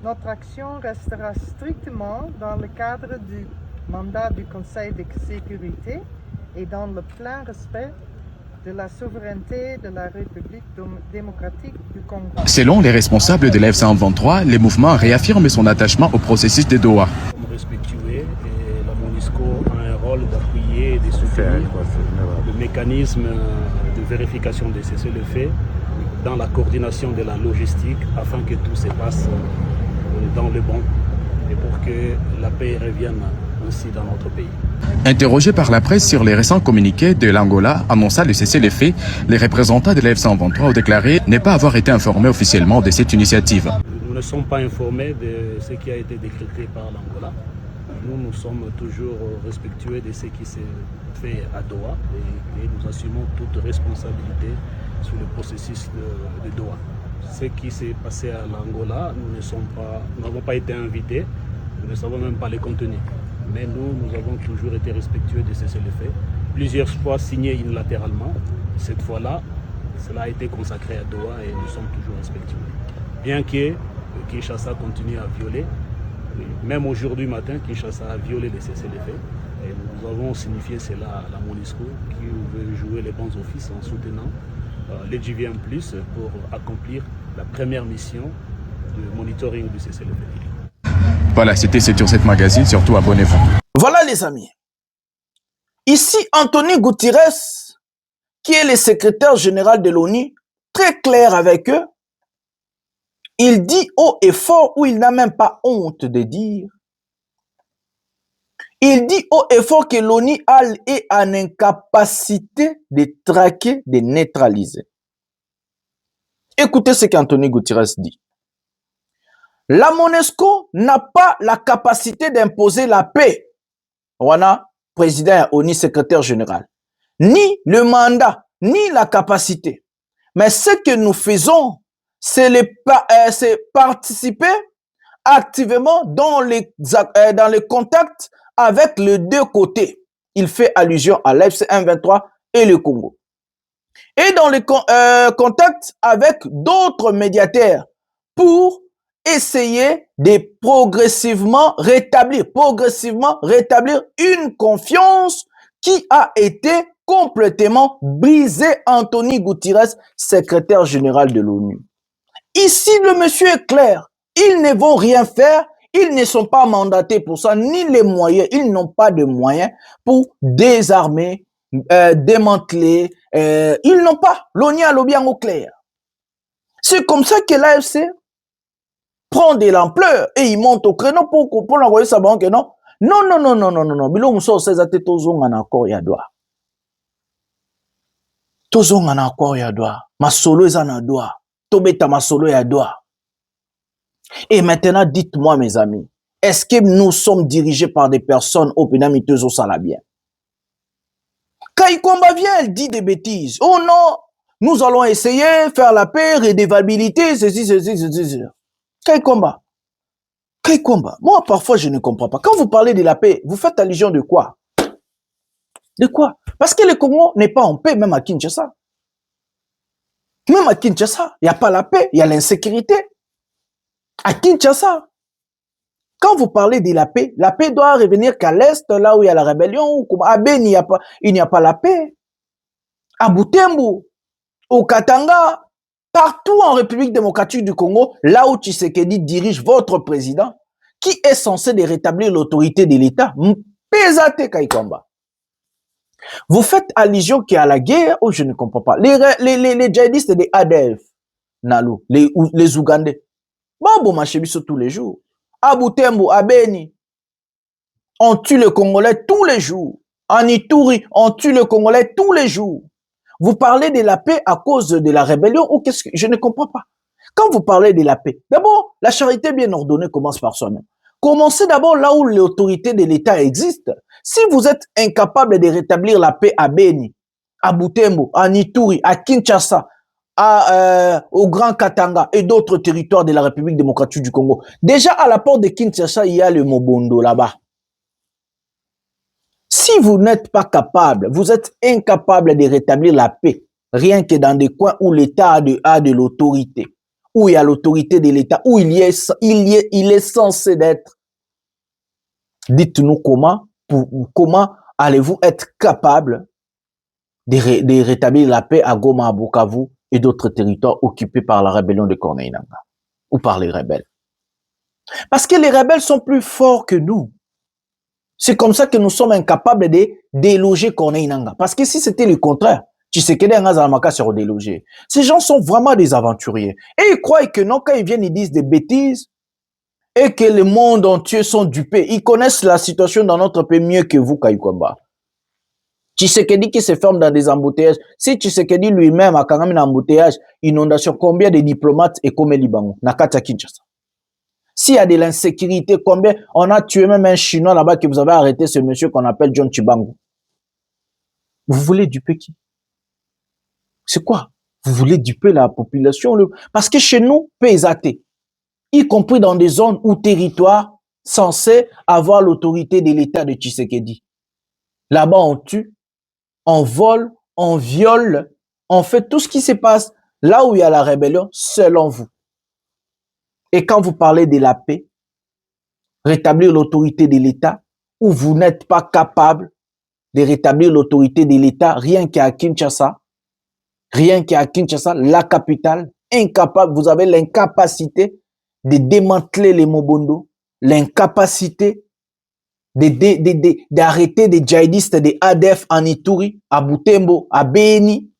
Notre action restera strictement dans le cadre du mandat du Conseil de sécurité et dans le plein respect de la souveraineté de la République démocratique du Congo. Selon les responsables de l'F-123, le mouvement réaffirme son attachement au processus de Doha. Respectueux et la MONUSCO a un rôle d'appuyer et de soutenir le mécanisme de vérification des cessez-le-feu dans la coordination de la logistique afin que tout se passe dans le bon et pour que la paix revienne aussi dans notre pays. Interrogé par la presse sur les récents communiqués de l'Angola annonçant le cessez-le-feu, les représentants de l'F-123 ont déclaré ne pas avoir été informés officiellement de cette initiative. Nous ne sommes pas informés de ce qui a été décrété par l'Angola. Nous sommes toujours respectueux de ce qui s'est fait à Doha et nous assumons toute responsabilité sur le processus de Doha. Ce qui s'est passé à l'Angola, nous n'avons pas été invités, nous ne savons même pas les contenus. Mais nous avons toujours été respectueux de cessez-le-feu. Plusieurs fois signé unilatéralement. Cette fois-là, cela a été consacré à Doha et nous sommes toujours respectueux. Bien que Kinshasa continue à violer, même aujourd'hui matin, Kinshasa a violé les cessez-le-feu. Et nous avons signifié cela à la MONUSCO qui veut jouer les bons offices en soutenant les GVM+, pour accomplir la première mission de monitoring du cessez-le-feu. Voilà, c'était sur cette magazine, surtout abonnez-vous. Voilà les amis. Ici, Anthony Guterres, qui est le secrétaire général de l'ONU, très clair avec eux, il dit haut et fort, où il n'a même pas honte de dire, Il dit haut et fort que l'ONU est en incapacité de traquer, de neutraliser. Écoutez ce qu'Anthony Guterres dit. La MONUSCO n'a pas la capacité d'imposer la paix. Voilà, président ONU, secrétaire général. Ni le mandat, ni la capacité. Mais ce que nous faisons, c'est participer activement dans les contacts avec les deux côtés. Il fait allusion à l'AFC M23 et le Congo. Et dans les contacts avec d'autres médiateurs pour essayer de progressivement rétablir une confiance qui a été complètement brisée. Anthony Guterres, secrétaire général de l'ONU. Ici, le monsieur est clair. Ils ne vont rien faire. Ils ne sont pas mandatés pour ça, ni les moyens. Ils n'ont pas de moyens pour désarmer, démanteler. Ils n'ont pas. L'ONU a le bien au clair. C'est comme ça que l'AFC prend de l'ampleur et il monte au créneau pour l'envoyer sa banque. Non. Bilo muso sezate tozonga na accord ya doa. Tozonga na accord ya doa. Masolo eza na doa. Tobeta masolo ya doa. Et maintenant, dites-moi, mes amis, est-ce que nous sommes dirigés par des personnes au pénamiteuse au salabien? Kaikomba vient, elle dit des bêtises. Oh non, nous allons essayer, faire la paix, redévabilité, ceci. Kaikomba. Moi, parfois, je ne comprends pas. Quand vous parlez de la paix, vous faites allusion de quoi? De quoi? Parce que le Congo n'est pas en paix, même à Kinshasa. Même à Kinshasa, il n'y a pas la paix, il y a l'insécurité. À Kinshasa, quand vous parlez de la paix doit revenir qu'à l'est, là où il y a la rébellion, à Beni, il n'y a pas la paix. À Butembo, au Katanga, partout en République démocratique du Congo, là où Tshisekedi dirige votre président, qui est censé de rétablir l'autorité de l'État, Mpezate Kaikomba. Vous faites allusion qu'il y a la guerre, ou je ne comprends pas. Les djihadistes des ADF, Nalo, les Ougandais, bon, machebiso tous les jours. À Butembo, à Beni, on tue le Congolais tous les jours. En Ituri, on tue le Congolais tous les jours. Vous parlez de la paix à cause de la rébellion ou qu'est-ce que je ne comprends pas. Quand vous parlez de la paix, d'abord, la charité bien ordonnée commence par soi-même. Commencez d'abord là où l'autorité de l'État existe. Si vous êtes incapable de rétablir la paix à Beni, à Butembo, à Ituri, à Kinshasa, au Grand Katanga et d'autres territoires de la République démocratique du Congo. Déjà, à la porte de Kinshasa, il y a le Mobondo là-bas. Si vous n'êtes pas capable, vous êtes incapable de rétablir la paix, rien que dans des coins où l'État a de l'autorité, où il y a l'autorité de l'État, où il est censé d'être. Dites-nous comment allez-vous être capable de rétablir la paix à Goma, à Bukavu, et d'autres territoires occupés par la rébellion de Corneille Nangaa ou par les rebelles. Parce que les rebelles sont plus forts que nous. C'est comme ça que nous sommes incapables de déloger Corneille Nangaa. Parce que si c'était le contraire, Tshisekedi Ngazalamaka serait délogé. Ces gens sont vraiment des aventuriers. Et ils croient que non, quand ils viennent, ils disent des bêtises et que le monde entier sont dupés. Ils connaissent la situation dans notre pays mieux que vous, Kaikomba. Tshisekedi qui se ferme dans des embouteillages. Si Tshisekedi lui-même a quand même un embouteillage, inondation, combien de diplomates et comme Libango, Nakata Kinshasa? S'il y a de l'insécurité, combien? On a tué même un Chinois là-bas que vous avez arrêté, ce monsieur qu'on appelle John Chibangu. Vous voulez duper qui? C'est quoi? Vous voulez duper la population? Parce que chez nous, Pézaté, y compris dans des zones ou territoires censés avoir l'autorité de l'État de Tshisekedi. Là-bas, on tue, on vole, on viole, on fait tout ce qui se passe là où il y a la rébellion, selon vous. Et quand vous parlez de la paix, rétablir l'autorité de l'État, où vous n'êtes pas capable de rétablir l'autorité de l'État, rien qu'à Kinshasa, la capitale, incapable, vous avez l'incapacité de démanteler les Mobondo, l'incapacité d'arrêter des djihadistes des ADF en Ituri, à Butembo, à Beni.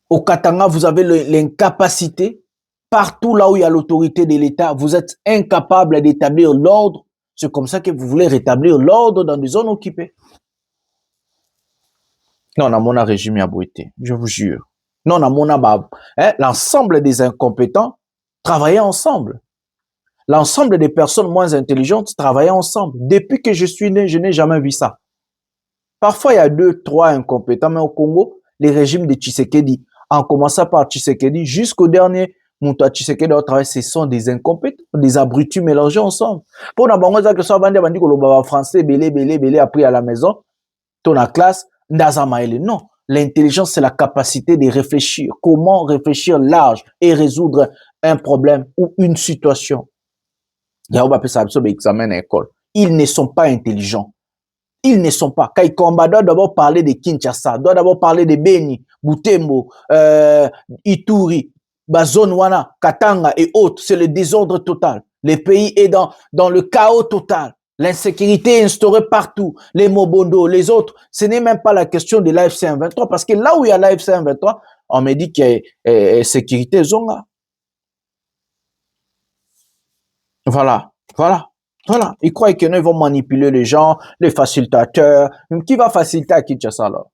Au Katanga, vous avez l'incapacité. Partout là où il y a l'autorité de l'État, vous êtes incapable d'établir l'ordre C'est comme ça que vous voulez rétablir l'ordre dans des zones occupées. Non, on a mon régime à Bouété, je vous jure. Non, on a mon l'ensemble des incompétents travaillaient ensemble. L'ensemble des personnes moins intelligentes travaillaient ensemble. Depuis que je suis né, je n'ai jamais vu ça. Parfois, il y a 2, 3 incompétents, mais au Congo, les régimes de Tshisekedi, en commençant par Tshisekedi jusqu'au dernier Mouta Tshisekedi au travail, ce sont des incompétents, des abrutis mélangés ensemble. Pour la banque, que soit bandé, bandit, que français, belé, appris à la maison, ton la classe, Ndazamaele. Non. L'intelligence, c'est la capacité de réfléchir. Comment réfléchir large et résoudre un problème ou une situation. Ils ne sont pas intelligents. Ils ne sont pas. Kaikomba doit d'abord parler de Kinshasa, doit d'abord parler de Beni, Butembo, Ituri, Bazonwana, Katanga et autres. C'est le désordre total. Le pays est dans le chaos total. L'insécurité est instaurée partout. Les Mobondo, les autres. Ce n'est même pas la question de l'AFC 23 parce que là où il y a l'AFC 23, on me dit qu'il y a sécurité zonga. Voilà. Ils croient qu'ils vont manipuler les gens, les facilitateurs. Qui va faciliter à Kinshasa alors?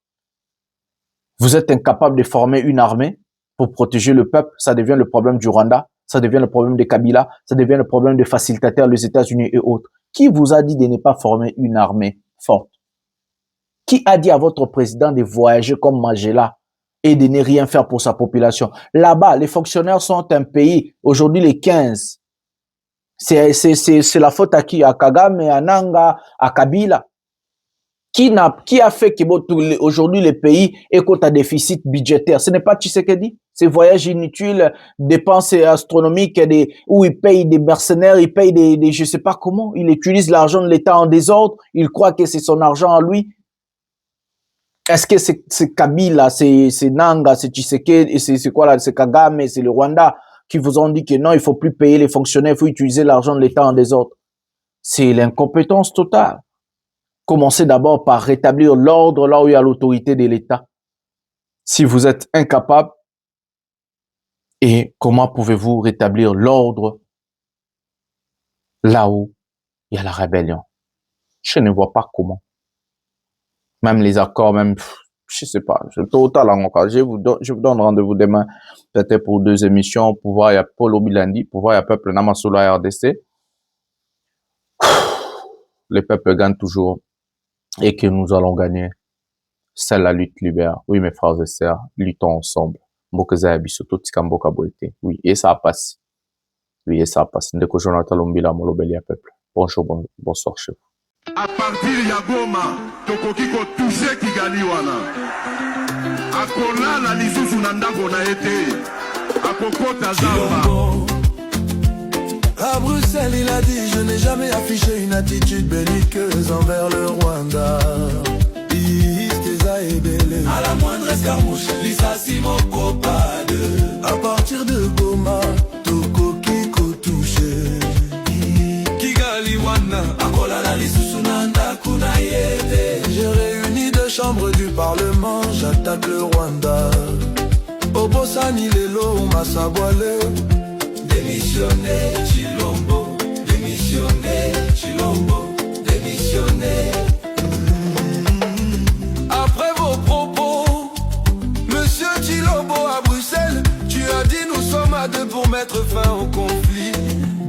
Vous êtes incapable de former une armée pour protéger le peuple. Ça devient le problème du Rwanda. Ça devient le problème de Kabila. Ça devient le problème des facilitateurs, les États-Unis et autres. Qui vous a dit de ne pas former une armée forte? Qui a dit à votre président de voyager comme Magella et de ne rien faire pour sa population? Là-bas, les fonctionnaires sont un pays, aujourd'hui les 15. C'est la faute à qui? À Kagame, à Nanga, à Kabila. Qui a fait que aujourd'hui le pays est à déficit budgétaire? Ce n'est pas Tshisekedi. Ces voyages inutiles, dépenses astronomiques, où il paye des mercenaires, il paye des je sais pas comment. Il utilise l'argent de l'État en désordre. Il croit que c'est son argent à lui. Est-ce que c'est Kabila, c'est Nanga, c'est Tshisekedi, c'est quoi là? C'est Kagame, c'est le Rwanda qui vous ont dit que non, il faut plus payer les fonctionnaires, il faut utiliser l'argent de l'État en désordre? C'est l'incompétence totale. Commencez d'abord par rétablir l'ordre là où il y a l'autorité de l'État. Si vous êtes incapable, et comment pouvez-vous rétablir l'ordre là où il y a la rébellion? Je ne vois pas comment. Même les accords, même, je sais pas, je vous donne rendez-vous demain, peut-être pour 2 émissions, pour voir, il y a Paul Obilandi, pour voir, il y a Peuple Namasula RDC. Le peuple gagne toujours. Et que nous allons gagner. C'est la lutte libère. Oui, mes frères et sœurs, luttons ensemble. Oui, et ça passe. Oui, et ça passe. Ndeko Jonathan Lombila, Molobeli à peuple. Bonjour, bonsoir chez vous. À partir ya Goma, tokoki ko toucher Kigali wana. Akola la lisusu na ndako na été. Akokota zamba. À Bruxelles, il a dit, je n'ai jamais affiché une attitude belliqueuse envers le Rwanda. À la moindre escarmouche, Lissassi Mokopade. À partir de Goma, Tokoki touché. Kigali wana, Akola la lisusu na ndako na été. J'ai réuni 2 chambres du Parlement, j'attaque le Rwanda. Obosani Lelo, Massabwale. Démissionner, Chilombo, démissionner, Chilombo, démissionner. Après vos propos, Monsieur Chilombo à Bruxelles, tu as dit nous sommes à 2 pour mettre fin au conflit.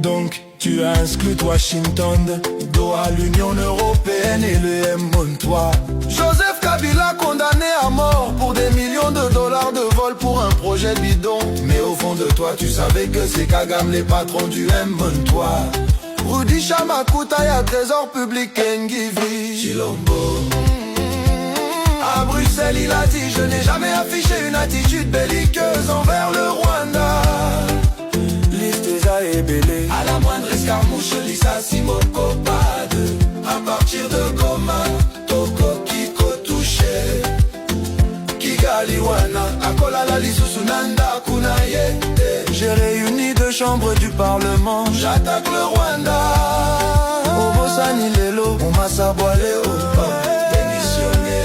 Donc tu as exclu Washington, Doha, l'Union Européenne et le M23. Joseph Kabila condamné à mort pour des millions de dollars de vol pour un projet bidon. Mais au fond de toi tu savais que c'est Kagame les patrons du M23. Rudy Chamakuta et à Trésor Public Ngivi Chilombo. À Bruxelles il a dit je n'ai jamais affiché une attitude belliqueuse envers le Rwanda. Listeza et Belé. À la moindre escarmouche Lissassi Mokopade. À partir de Goma, Tokoki touché. Kigali wana, Akola la lisusu na ndako na yete. J'ai réuni 2 chambres du Parlement, j'attaque le Rwanda. Obosani Lelo, on m'a saboualé au démissionné,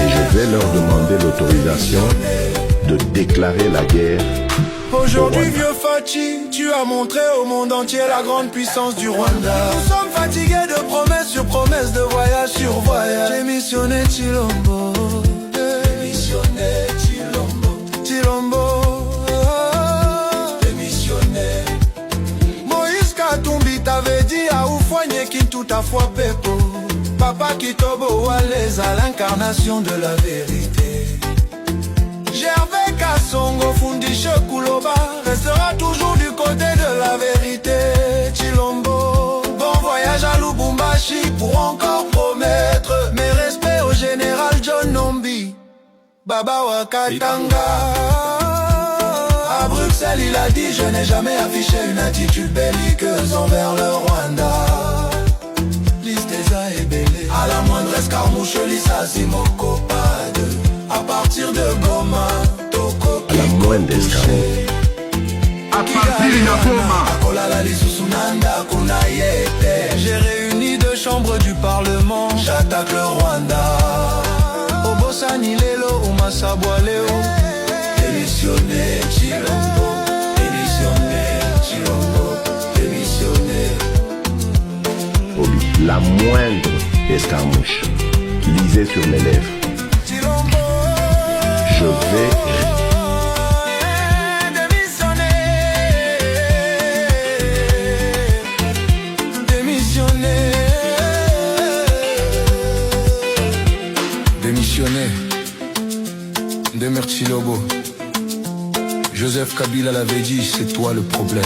et je vais leur demander l'autorisation de déclarer la guerre. Aujourd'hui vieux Fachi, tu as montré au monde entier la grande puissance du Rwanda. Nous sommes fatigués de promesses sur promesses, de voyage sur voyage. Démissionné Chilombo, démissionné Chilombo, démissionné. Moïse Katumbi t'avait dit à Oufouanye qui tout à fois Pepo. Papa Kitobo Waleza, l'incarnation de la vérité. Gervais Kassongo Fundishe Kuloba restera toujours du côté de la vérité. Chilombo, bon voyage à Lubumbashi pour encore promettre mes respects au général John Nombi, Baba Wakatanga. À Bruxelles il a dit je n'ai jamais affiché une attitude belliqueuse envers le Rwanda. Listeza et Belé, à la moindre escarmouche Lissasi Mokopade. À partir de Goma, Toko, à la moindre escarmouche. À partir de Goma, Akolala Lisusunanda, Kunayete. J'ai réuni deux chambres du Parlement. J'attaque le Rwanda. Obosani Lelo, Umasabwa Léo. Démissionné Chilombo, démissionné Chilombo, démissionné. Obi, la moindre escarmouche lisez sur mes lèvres. Je vais démissionner. Demer Chilobo. Joseph Kabila l'avait dit, c'est toi le problème.